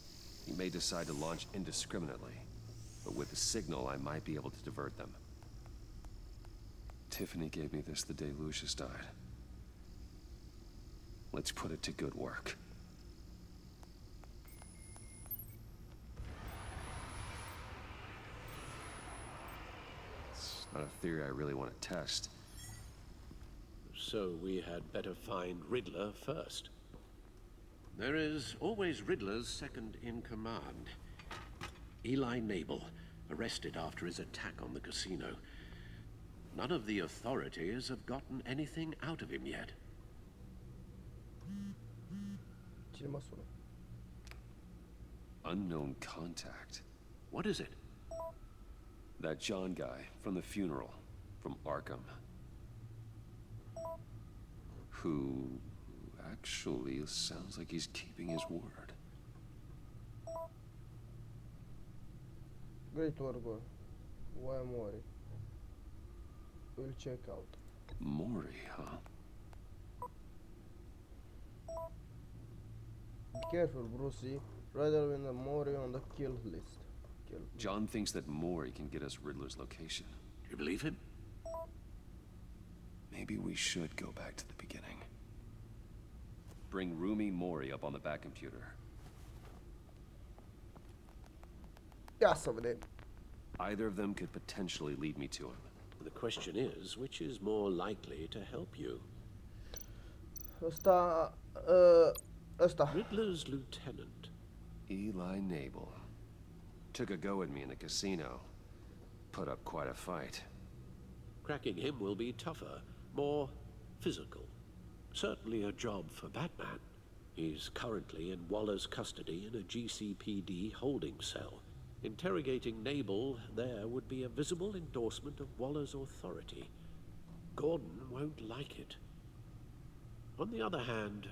he may decide to launch indiscriminately. But with the signal, I might be able to divert them. Tiffany gave me this the day Lucius died. Let's put it to good work. It's not a theory I really want to test. So we had better find Riddler first. There is always Riddler's second in command. Eli Nabel, arrested after his attack on the casino. None of the authorities have gotten anything out of him yet. Cine mă sună? Unknown contact. What is it? That John guy from the funeral, from Arkham. Who actually sounds like he's keeping his word. Great work, bro. Why Mori? We'll check out. Mori, huh? Be careful, Brucey. Rather than the Mori on the kill list. John thinks that Mori can get us Riddler's location. Do you believe him? Maybe we should go back to the beginning. Bring Rumi Mori up on the back computer. Ia să vedem. Either of them could potentially lead me to him. The question is, which is more likely to help you? Ăsta. Riddler's lieutenant. Eli Nabel. Took a go at me in the casino. Put up quite a fight. Cracking him will be tougher, more physical. Certainly a job for Batman. He's currently in Waller's custody in a GCPD holding cell. Interrogating Nabel there would be a visible endorsement of Waller's authority. Gordon won't like it. On the other hand...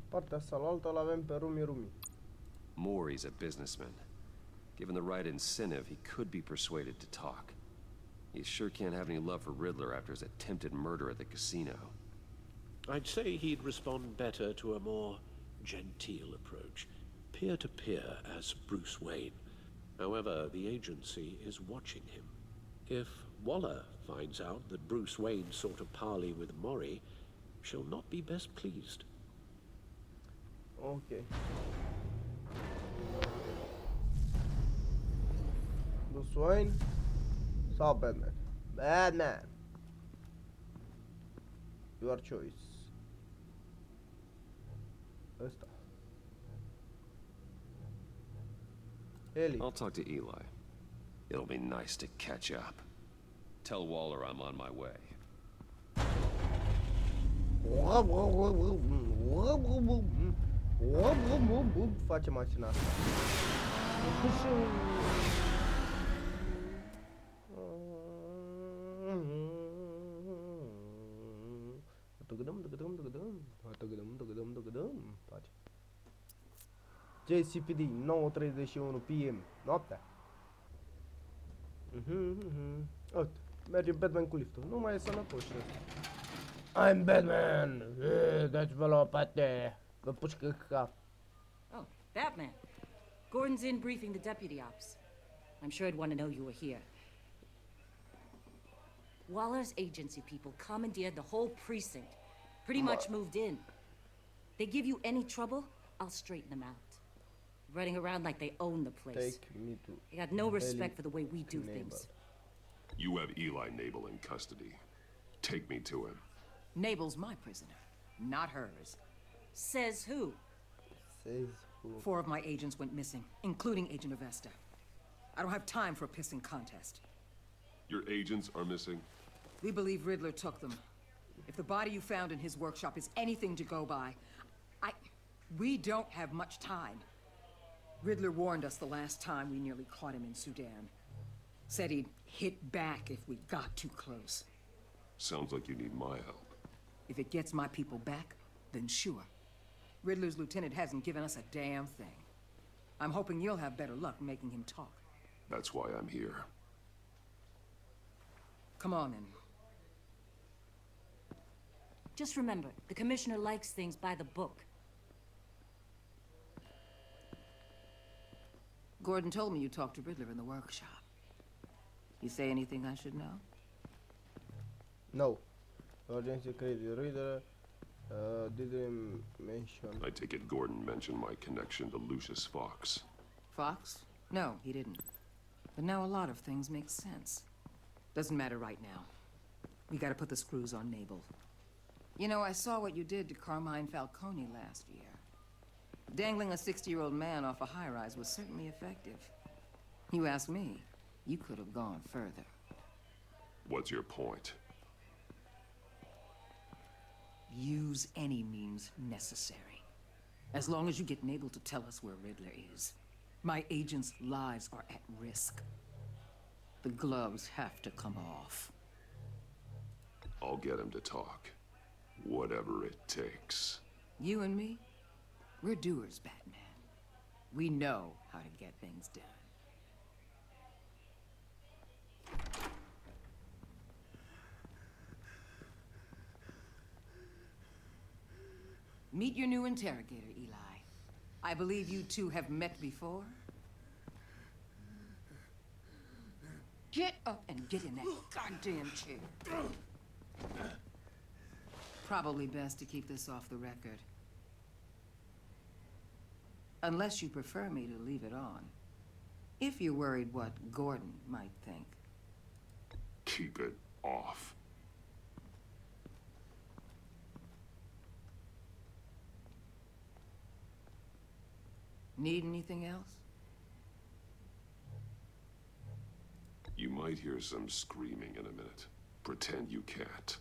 Partea cealaltă l-avem pe Rumi. Mori's a businessman. Given the right incentive, he could be persuaded to talk. He sure can't have any love for Riddler after his attempted murder at the casino. I'd say he'd respond better to a more genteel approach. Peer-to-peer as Bruce Wayne. However, the agency is watching him. If Waller finds out that Bruce Wayne sought a parley with Mori, she'll not be best pleased. Ok. Bruce Wayne sau Batman? Batman. Your choice. Ăsta. Ellie. I'll talk to Eli. It'll be nice to catch up. Tell Waller I'm on my way. Face mașina asta. JCPD, 9:31 PM, noaptea. Uite, merge Batman cu liftul. Nu mai e sănătos și ăsta. I'm Batman! Dați-vă la o parte! Vă pușcă cap. Oh, Batman. Gordon's in briefing the deputy ops. I'm sure I'd want to know you were here. Waller's agency people commandeered the whole precinct. Pretty much moved in. They give you any trouble, I'll straighten them out. Running around like they own the place. Take me to They got no respect for the way we do things. You have Eli Nabel in custody. Take me to him. Nabel's my prisoner, not hers. Says who? Says who? 4 of my agents went missing, including Agent Avesta. I don't have time for a pissing contest. Your agents are missing? We believe Riddler took them. If the body you found in his workshop is anything to go by, we don't have much time. Riddler warned us the last time we nearly caught him in Sudan. Said he'd hit back if we got too close. Sounds like you need my help. If it gets my people back, then sure. Riddler's lieutenant hasn't given us a damn thing. I'm hoping you'll have better luck making him talk. That's why I'm here. Come on, then. Just remember, the commissioner likes things by the book. Gordon told me you talked to Riddler in the workshop. You say anything I should know? No. Urgency crazy reader didn't mention. I take it Gordon mentioned my connection to Lucius Fox. Fox? No, he didn't. But now a lot of things make sense. Doesn't matter right now. We gotta put the screws on Nabel. You know, I saw what you did to Carmine Falcone last year. Dangling a 60-year-old man off a high-rise was certainly effective. You ask me, you could have gone further. What's your point? Use any means necessary. As long as you get Nabel to tell us where Riddler is. My agents' lives are at risk. The gloves have to come off. I'll get him to talk. Whatever it takes. You and me, we're doers, Batman. We know how to get things done. Meet your new interrogator, Eli. I believe you two have met before. Get up and get in that goddamn chair. Probably best to keep this off the record. Unless you prefer me to leave it on. If you're worried what Gordon might think. Keep it off. Need anything else? You might hear some screaming in a minute. Pretend you can't.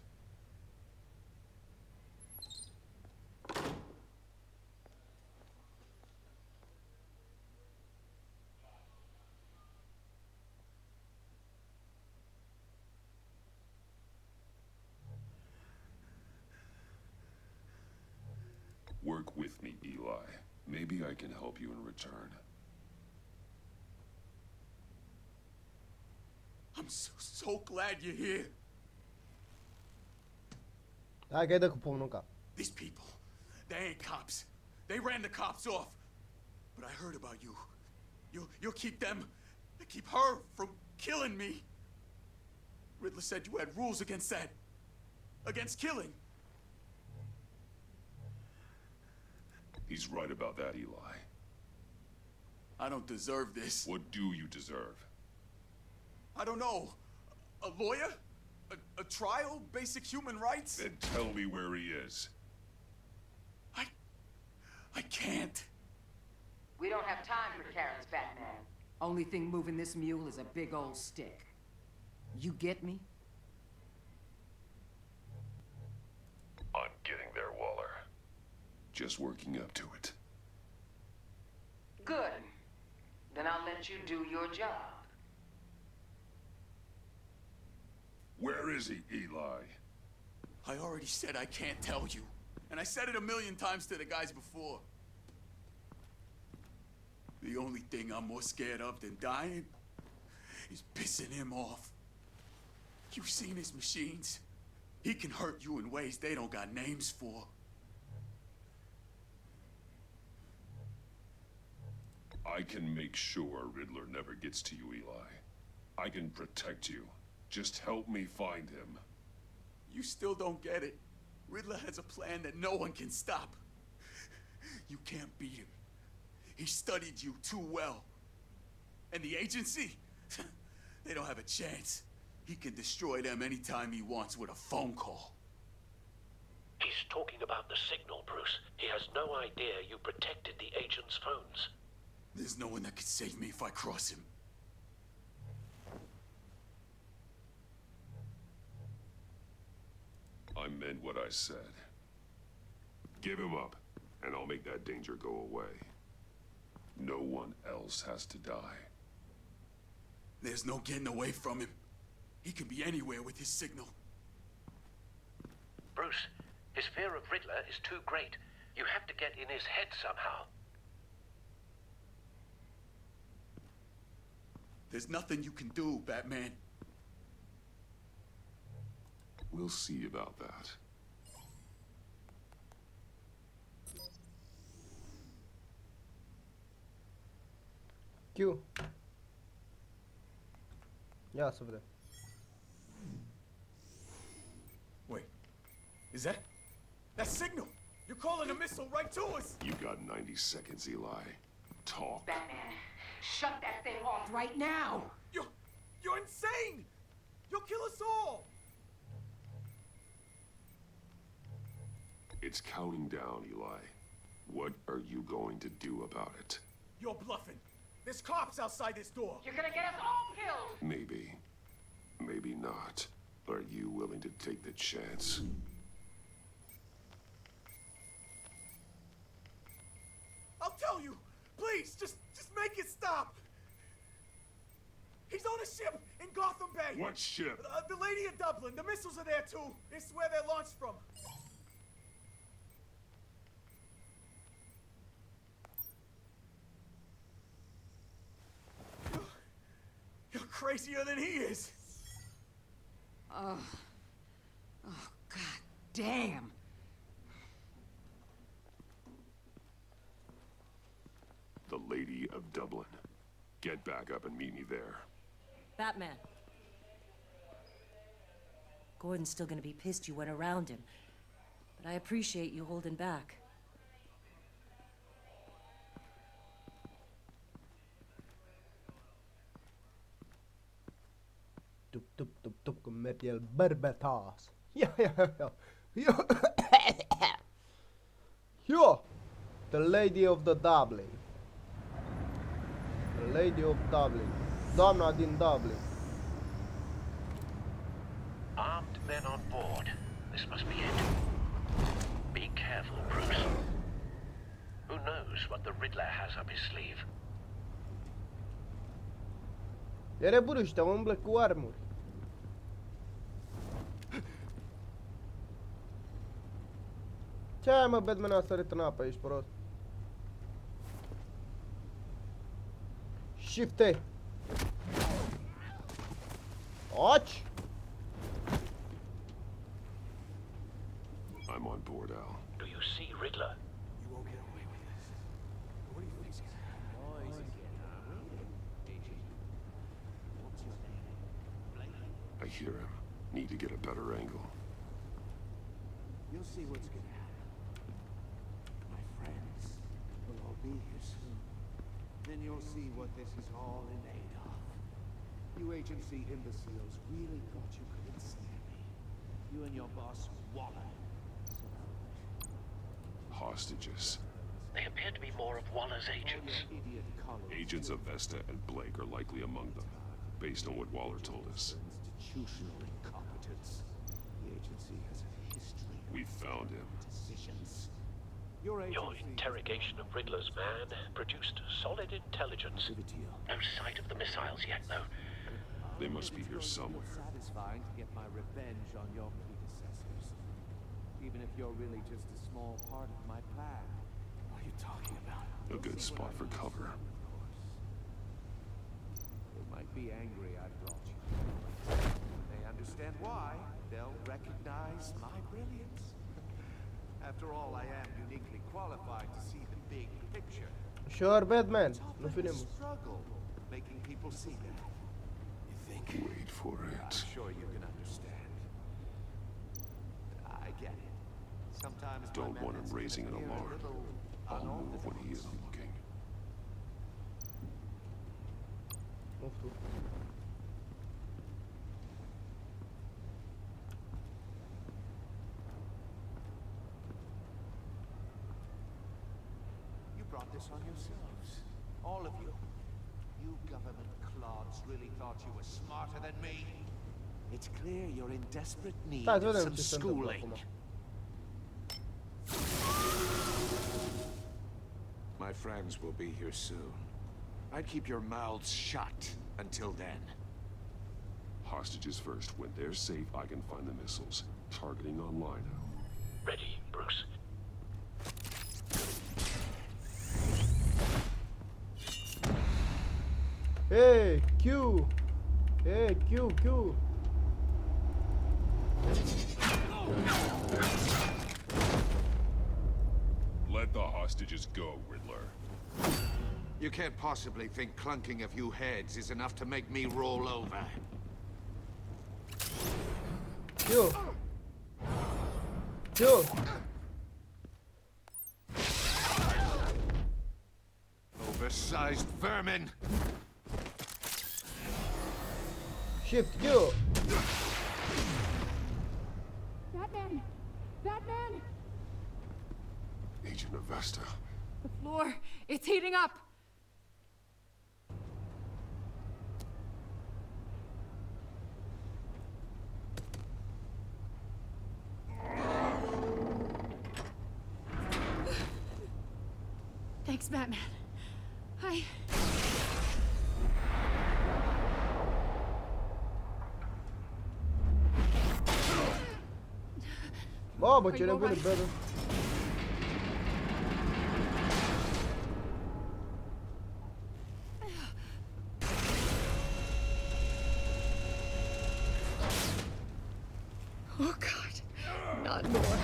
Work with me, Eli. Maybe I can help you in return. I'm so glad you're here. Hai că-i dă cu pumnul în cap. These people, they ain't cops. They ran the cops off. But I heard about you. You'll keep them, keep her from killing me. Riddler said you had rules against that. Against killing. He's right about that, Eli. I don't deserve this. What do you deserve? I don't know. A lawyer? A trial? Basic human rights? Then tell me where he is. I can't. We don't have time for carrots, Batman. Only thing moving this mule is a big old stick. You get me? I'm getting there, Waller. Just working up to it. Good. Then I'll let you do your job. Where is he, Eli? I already said I can't tell you. And I said it 1,000,000 times to the guys before. The only thing I'm more scared of than dying is pissing him off. You've seen his machines. He can hurt you in ways they don't got names for. I can make sure Riddler never gets to you, Eli. I can protect you. Just help me find him. You still don't get it. Riddler has a plan that no one can stop. You can't beat him. He studied you too well. And the agency? They don't have a chance. He can destroy them anytime he wants with a phone call. He's talking about the signal, Bruce. He has no idea you protected the agent's phones. There's no one that can save me if I cross him. I meant what I said. Give him up, and I'll make that danger go away. No one else has to die. There's no getting away from him. He can be anywhere with his signal. Bruce, his fear of Riddler is too great. You have to get in his head somehow. There's nothing you can do, Batman. We'll see about that. Q. Ia să vedem. Wait, is that signal? You're calling a missile right to us. You got 90 seconds, Eli. Talk. Batman, shut that thing off right now! You're insane! You'll kill us all! It's counting down, Eli. What are you going to do about it? You're bluffing. There's cops outside this door. You're gonna get us all killed! Maybe. Maybe not. Are you willing to take the chance? I'll tell you. Please, just make it stop. He's on a ship in Gotham Bay. What ship? The Lady of Dublin. The missiles are there too. It's where they're launched from. You're crazier than he is. Oh, god damn. The Lady of Dublin. Get back up and meet me there. Batman. Gordon's still gonna be pissed you went around him. But I appreciate you holding back. Tup, kun me piel berbe taas. Ja. Jo! The Lady of the Dublin. The Lady of Dublin. Doamna din Dublin. Armed men on board. This must be it. Be careful, Bruce. Who knows what the Riddler has up his sleeve? E nebunul ăștia, umblă cu armuri. Ce ai, mă, Batman a sărit în apă, ești prost? Shift-A. Oci! I'm on board, Al. Do you see Riddler? You won't get away with this. What do you think's gonna happen? I hear him. Need to get a better angle. You'll see what's gonna happen. My friends will all be here soon. Then you'll see what this is all in aid of. You agency imbeciles really thought you could ensnare me. You and your boss, Waller. Hostages. They appear to be more of Waller's agents. Agents of Vesta and Blake are likely among them, based on what Waller told us. Institutional incompetence. The agency has a history. We found him. Decisions. Your interrogation of Riddler's man produced solid intelligence. No sight of the missiles yet, though. They must be here somewhere. Satisfying to get my revenge on your predecessors. Even if you're really just a small part of my plan. What are you talking about? A good spot for cover. be angry I brought you. When they understand why, they'll recognize my brilliance. After all, I am uniquely qualified to see the big picture. Sure, Batman. It's No often a finemos. struggle making people see that. You think? Wait for I'm it. sure you can understand. I get it. Sometimes Don't want him raising an alarm. I'll move when he isn't looking. Move to. You brought this on yourselves. All of you. You government clods really thought you were smarter than me. It's clear you're in desperate need Stai, of vedem some ce se întâmplă schooling. acum. My friends will be here soon. I'd keep your mouths shut until then. Hostages first. When they're safe, I can find the missiles. Targeting online. Ready, Bruce. Hey, Q! Hey, Q, Q! Let the hostages go, Riddler. You can't possibly think clunking a few heads is enough to make me roll over. Q! Q! Oversized vermin! Shift Q! Batman! Batman! Agent Avesta. The floor, it's heating up! Thanks, Batman. Mamă, Are ce you nebună, alright? brother. Oh, God. Not more.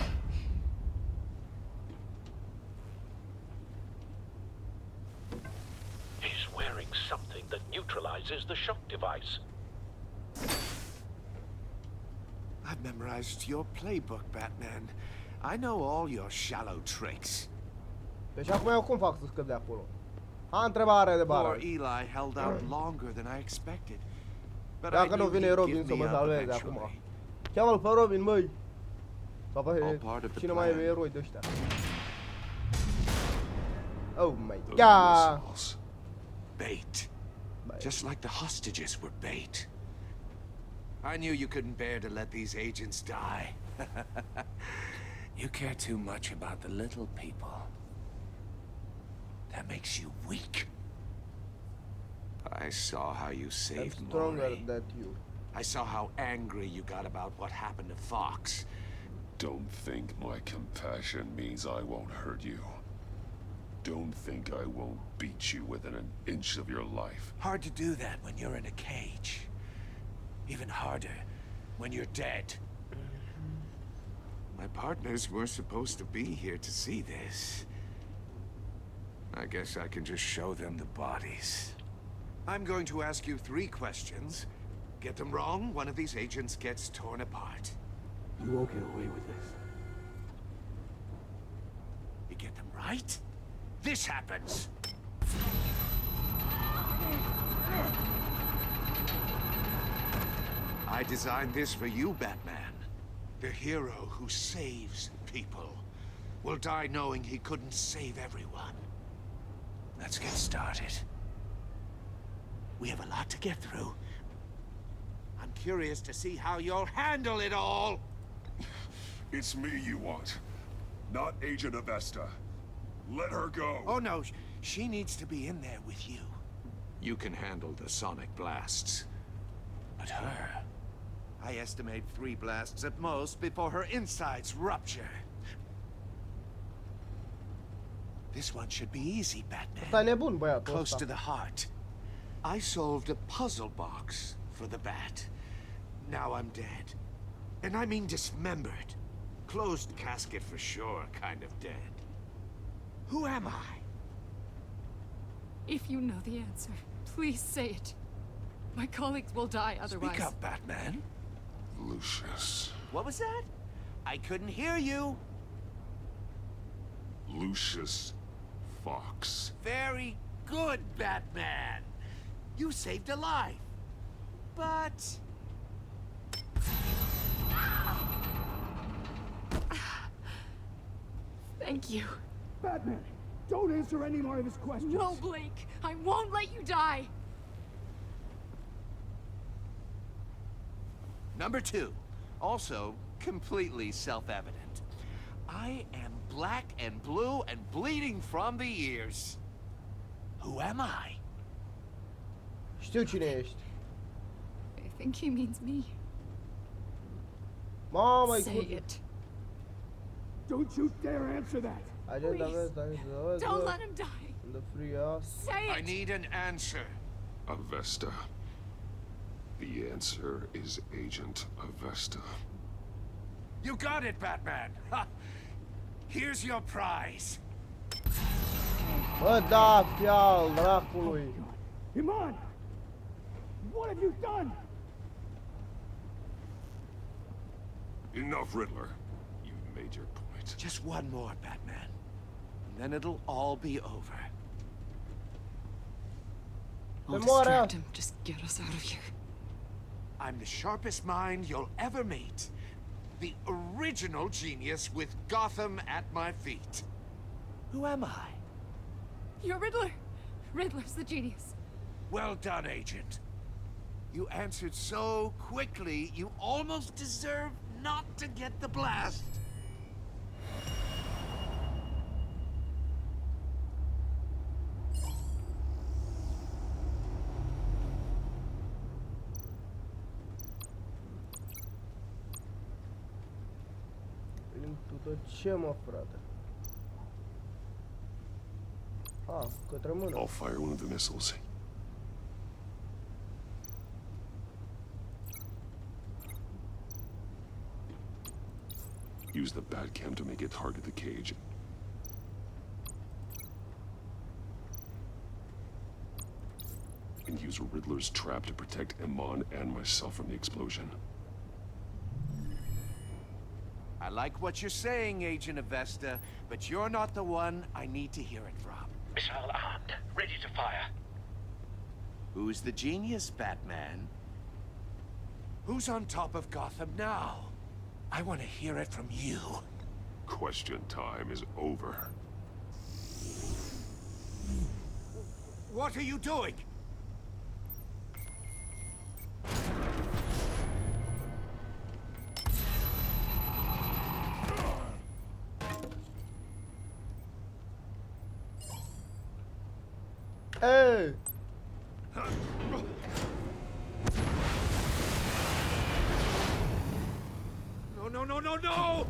He's wearing something that neutralizes the shock device. I've memorized your playbook, Batman. I know all your shallow tricks. Deci acum eu cum fac să scăp de acolo? Întrebare de Poor bară. Eli held out longer than I expected. But I Dacă nu knew vine he'd Robin give să mă me up salveze acum. eventually. Cheamă-l pe Robin, măi! Sau All pe part of the cine mai e plan. eroi de ăștia. Oh my Those god! missiles. Bait. Just like the hostages were bait. I knew you couldn't bear to let these agents die. You care too much about the little people. That makes you weak. I saw how you I'm saved stronger Maury. than you. I saw how angry you got about what happened to Fox. Don't think my compassion means I won't hurt you. Don't think I won't beat you within an inch of your life. Hard to do that when you're in a cage. Even harder when you're dead. My partners were supposed to be here to see this. I guess I can just show them the bodies. I'm going to ask you 3 questions. Get them wrong, one of these agents gets torn apart. You won't get away with this. You get them right, this happens. I designed this for you, Batman. The hero who saves people will die knowing he couldn't save everyone. Let's get started. We have a lot to get through. I'm curious to see how you'll handle it all. It's me you want, not Agent Avesta. Let her go. Oh no, she needs to be in there with you. You can handle the sonic blasts. But her... I estimate 3 blasts at most before her insides rupture. This one should be easy, Batman. Ăsta e nebun, băiatul Close ăsta. to the heart. I solved a puzzle box for the Bat. Now I'm dead. And I mean dismembered. Closed casket for sure, kind of dead. Who am I? If you know the answer, please say it. My colleagues will die otherwise. Speak up, Batman. Lucius. What was that? I couldn't hear you. Lucius Fox. Very good, Batman. You saved a life. But... Thank you. Batman, don't answer any more of his questions. No, Blake. I won't let you die. Number 2. Also, completely self-evident. I am black and blue and bleeding from the ears. Who am I? Știu cine ești. I think he means me. Mamă, Say it. Don't you dare answer that. Don't let him die. Say it. I need an answer. Avesta. The answer is Agent Avesta. You got it, Batman. Ha. Here's your prize. Bă, da, fial, dracului. Iman! What have you done? Enough, Riddler. You've made your point. Just one more, Batman. And then it'll all be over. I'll distract him. Just get us out of here. I'm the sharpest mind you'll ever meet. The original genius with Gotham at my feet. Who am I? You're Riddler. Riddler's the genius. Well done, Agent. You answered so quickly, you almost deserve not to get the blast. Ce mă, frate? Către mână. I'll fire one of the missiles. Use the Batcam to make it target the cage. And use Riddler's trap to protect Iman and myself from the explosion. I like what you're saying, Agent Avesta, but you're not the one I need to hear it from. Missile armed, ready to fire. Who's the genius, Batman? Who's on top of Gotham now? I want to hear it from you. Question time is over. What are you doing? Hey! No!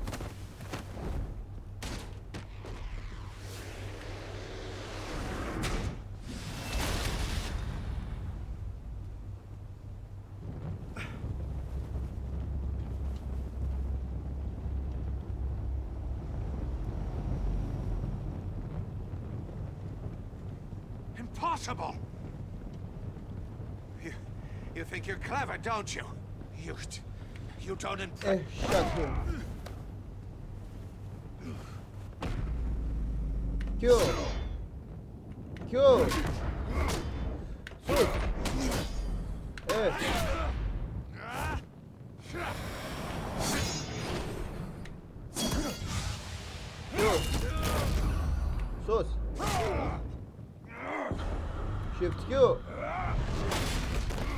Impossible! You think you're clever, don't you? You don't impress. Shut him. Q. Sus. Sus. Shift Q.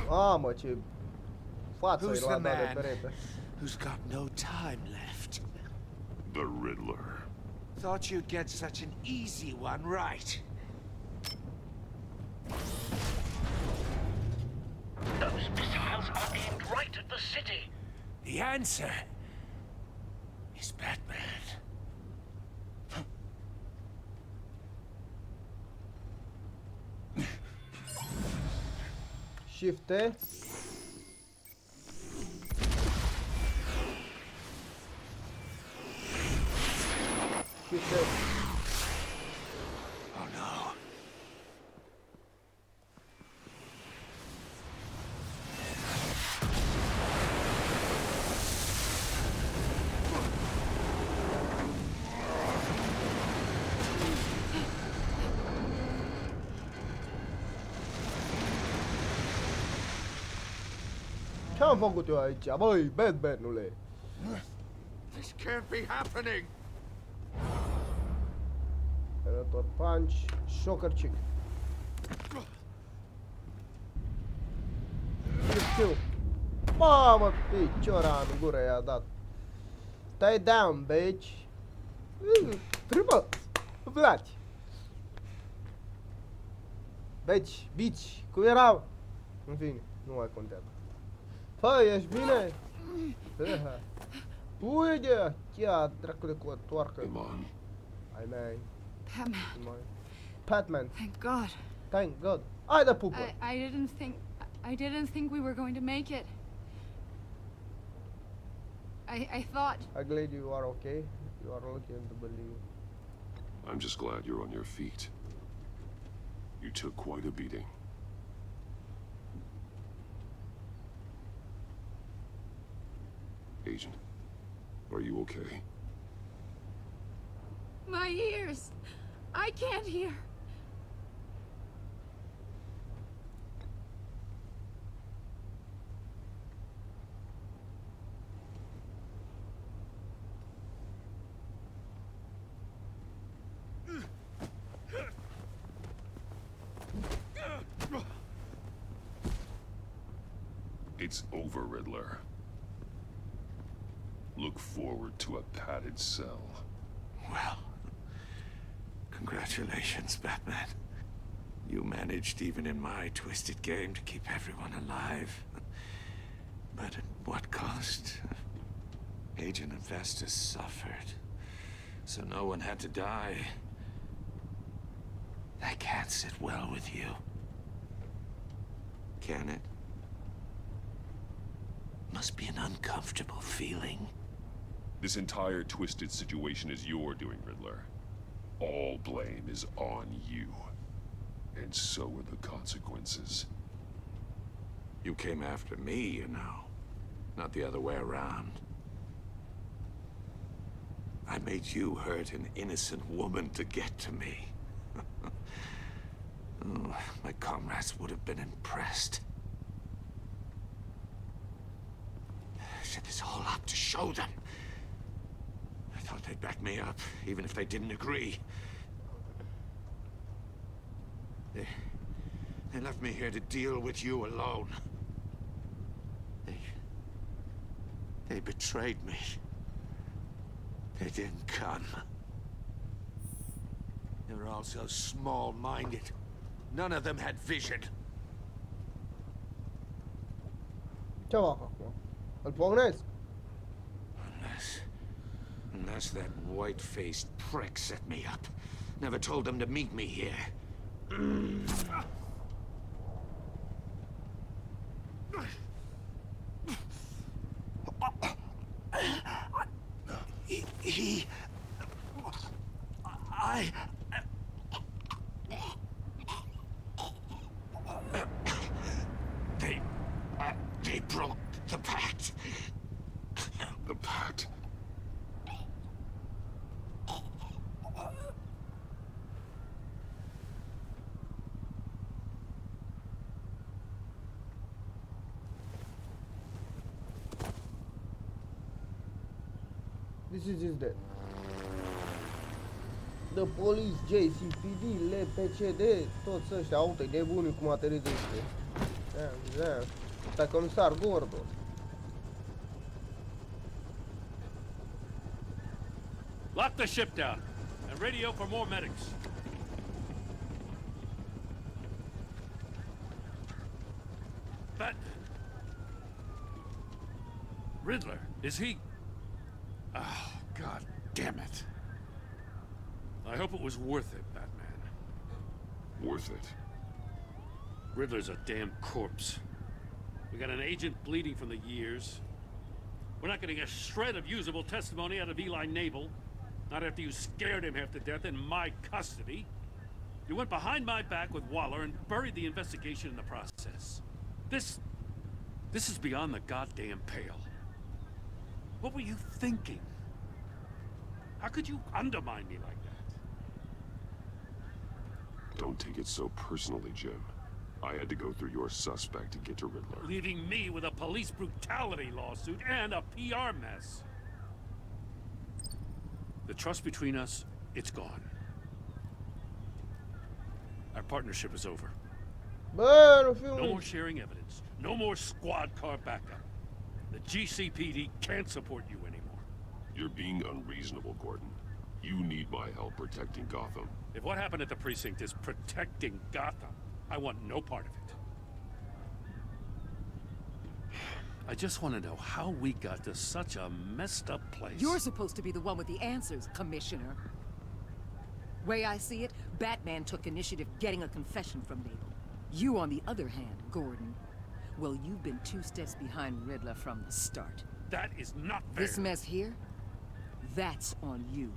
Mamă, ce față Who's i-a the luat de man perete. who's got no time left? The Riddler. Thought you'd get such an easy one right. Those missiles are aimed right at the city. The answer is Batman. Shift. Shift. Oh no. Ce-am făcut eu aici? Băi, Batman-ule. This can't be happening. Predator Punch, Shocker Chick. Știu. Mamă, piciora în gură i-a dat. Stay down, bitch. Tripă. Vlaci. Bitch, cum erau? În fine, nu mai contează. Păi, ești bine? Uite, chiar dracu de cotoarcă. Ai mai. Batman. Thank God. Thank God. Hai de pupă. I didn't think we were going to make it. I thought. I'm glad you are okay. You are lucky to believe. I'm just glad you're on your feet. You took quite a beating. Agent, are you okay? My ears. I can't hear. It's over, Riddler. Look forward to a padded cell. Well, congratulations, Batman. You managed, even in my twisted game, to keep everyone alive. But at what cost? Agent Investus suffered, so no one had to die. That can't sit well with you. Can it? Must be an uncomfortable feeling. This entire twisted situation is your doing, Riddler. All blame is on you. And so are the consequences. You came after me, you know. Not the other way around. I made you hurt an innocent woman to get to me. Oh, my comrades would have been impressed. I set this all up to show them. I thought they'd back me up, even if they didn't agree. They left me here to deal with you alone. They betrayed me. They didn't come. They were all so small-minded. None of them had vision. Ce fac acum? Îl pornesc? Unless that white-faced prick set me up. Never told them to meet me here. They broke the pact. The pact? This is his death. The police, JCPD, LPCD, toți ăștia, aute nebuni cum aterizește. Damn. Ăsta comisar Gordon. Lock the ship down and radio for more medics. Riddler, is he... Oh, God damn it. I hope it was worth it, Batman. Worth it? Riddler's a damn corpse. We got an agent bleeding from the years. We're not getting a shred of usable testimony out of Eli Nabel. Not after you scared him half to death in my custody. You went behind my back with Waller and buried the investigation in the process. This is beyond the goddamn pale. What were you thinking? How could you undermine me like that? Don't take it so personally, Jim. I had to go through your suspect to get to Riddler. Leaving me with a police brutality lawsuit and a PR mess. The trust between us, it's gone. Our partnership is over. Bă, no more sharing evidence. No more squad car backup. The GCPD can't support you anymore. You're being unreasonable, Gordon. You need my help protecting Gotham. If what happened at the precinct is protecting Gotham, I want no part of it. I just want to know how we got to such a messed up place. You're supposed to be the one with the answers, Commissioner. Way I see it, Batman took initiative getting a confession from Nabel. You, on the other hand, Gordon, well, you've been 2 steps behind Riddler from the start. That is not fair. This mess here, that's on you.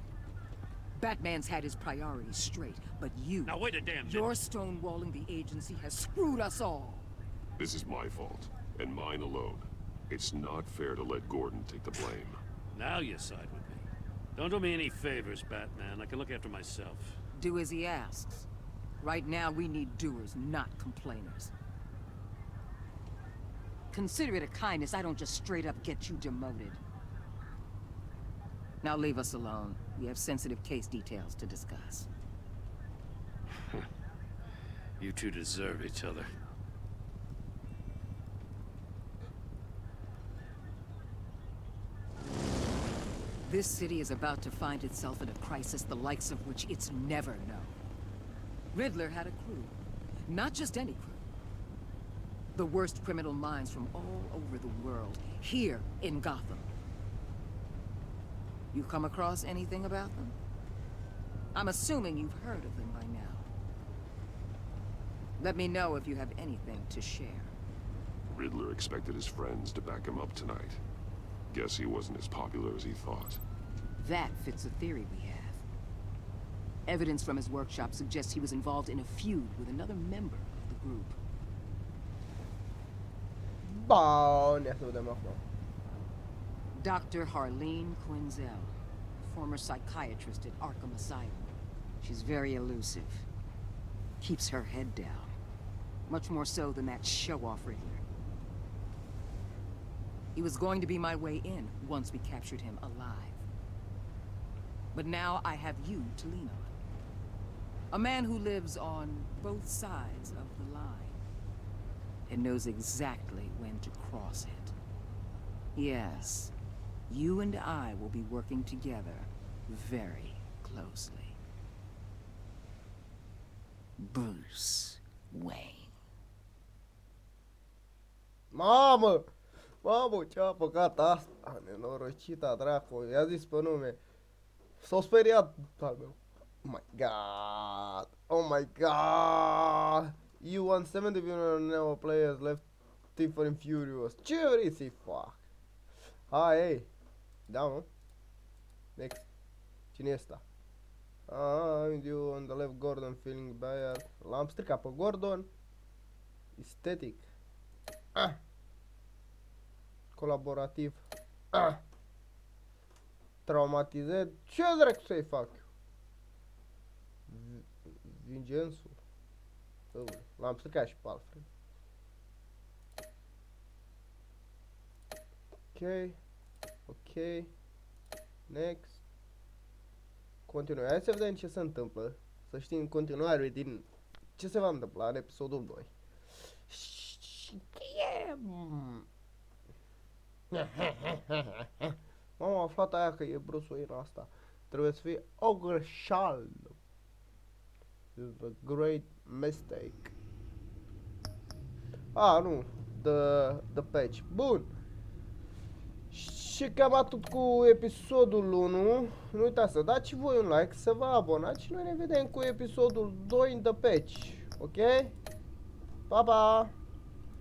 Batman's had his priorities straight, but you... Now wait a damn minute. Your stonewalling the agency has screwed us all. This is my fault, and mine alone. It's not fair to let Gordon take the blame. Now you side with me. Don't do me any favors, Batman. I can look after myself. Do as he asks. Right now, we need doers, not complainers. Consider it a kindness I don't just straight up get you demoted. Now leave us alone. We have sensitive case details to discuss. You two deserve each other. This city is about to find itself in a crisis the likes of which it's never known. Riddler had a crew. Not just any crew. The worst criminal minds from all over the world, here in Gotham. You come across anything about them? I'm assuming you've heard of them by now. Let me know if you have anything to share. Riddler expected his friends to back him up tonight. Guess he wasn't as popular as he thought. That fits a theory we have. Evidence from his workshop suggests he was involved in a feud with another member of the group. Bun, ia să vedem acum. Dr. Harleen Quinzel, former psychiatrist at Arkham Asylum. She's very elusive. Keeps her head down. Much more so than that show-off Riddler. He was going to be my way in once we captured him alive. But now I have you to lean on. A man who lives on both sides of the line. And knows exactly when to cross it. Yes, you and I will be working together very closely. Bruce Wayne. Mamă! Mamă, ce-a păcat asta? Nenorocita, dracu, i-a zis pe nume. S-au speriat al meu. Oh my god. Oh my god. You won 70 million players left Tiffany Furious. Ce vrei să-i fac? Hai, ei. Da, mă. Next. Cine e ăsta? I'm you on the left, Gordon feeling bad. L-am stricat pe Gordon. Estetic. Colaborativ. Traumatizat. Ce dracu să-i fac? Vincențul. L-am stricat și pe Alfred. Ok. Ok. Next. Continui. Hai să vedem ce se întâmplă. Să știm în continuare din ce se va întâmpla în episodul 2. M-am aflat aia că e Bruce Wayne asta. Trebuie să fie o greșeală. This is a great mistake. Nu. The patch. Bun. Și cam atât cu episodul 1. Nu uitați să dați și voi un like, să vă abonați și noi ne vedem cu episodul 2 în The Patch. Ok? Pa, pa!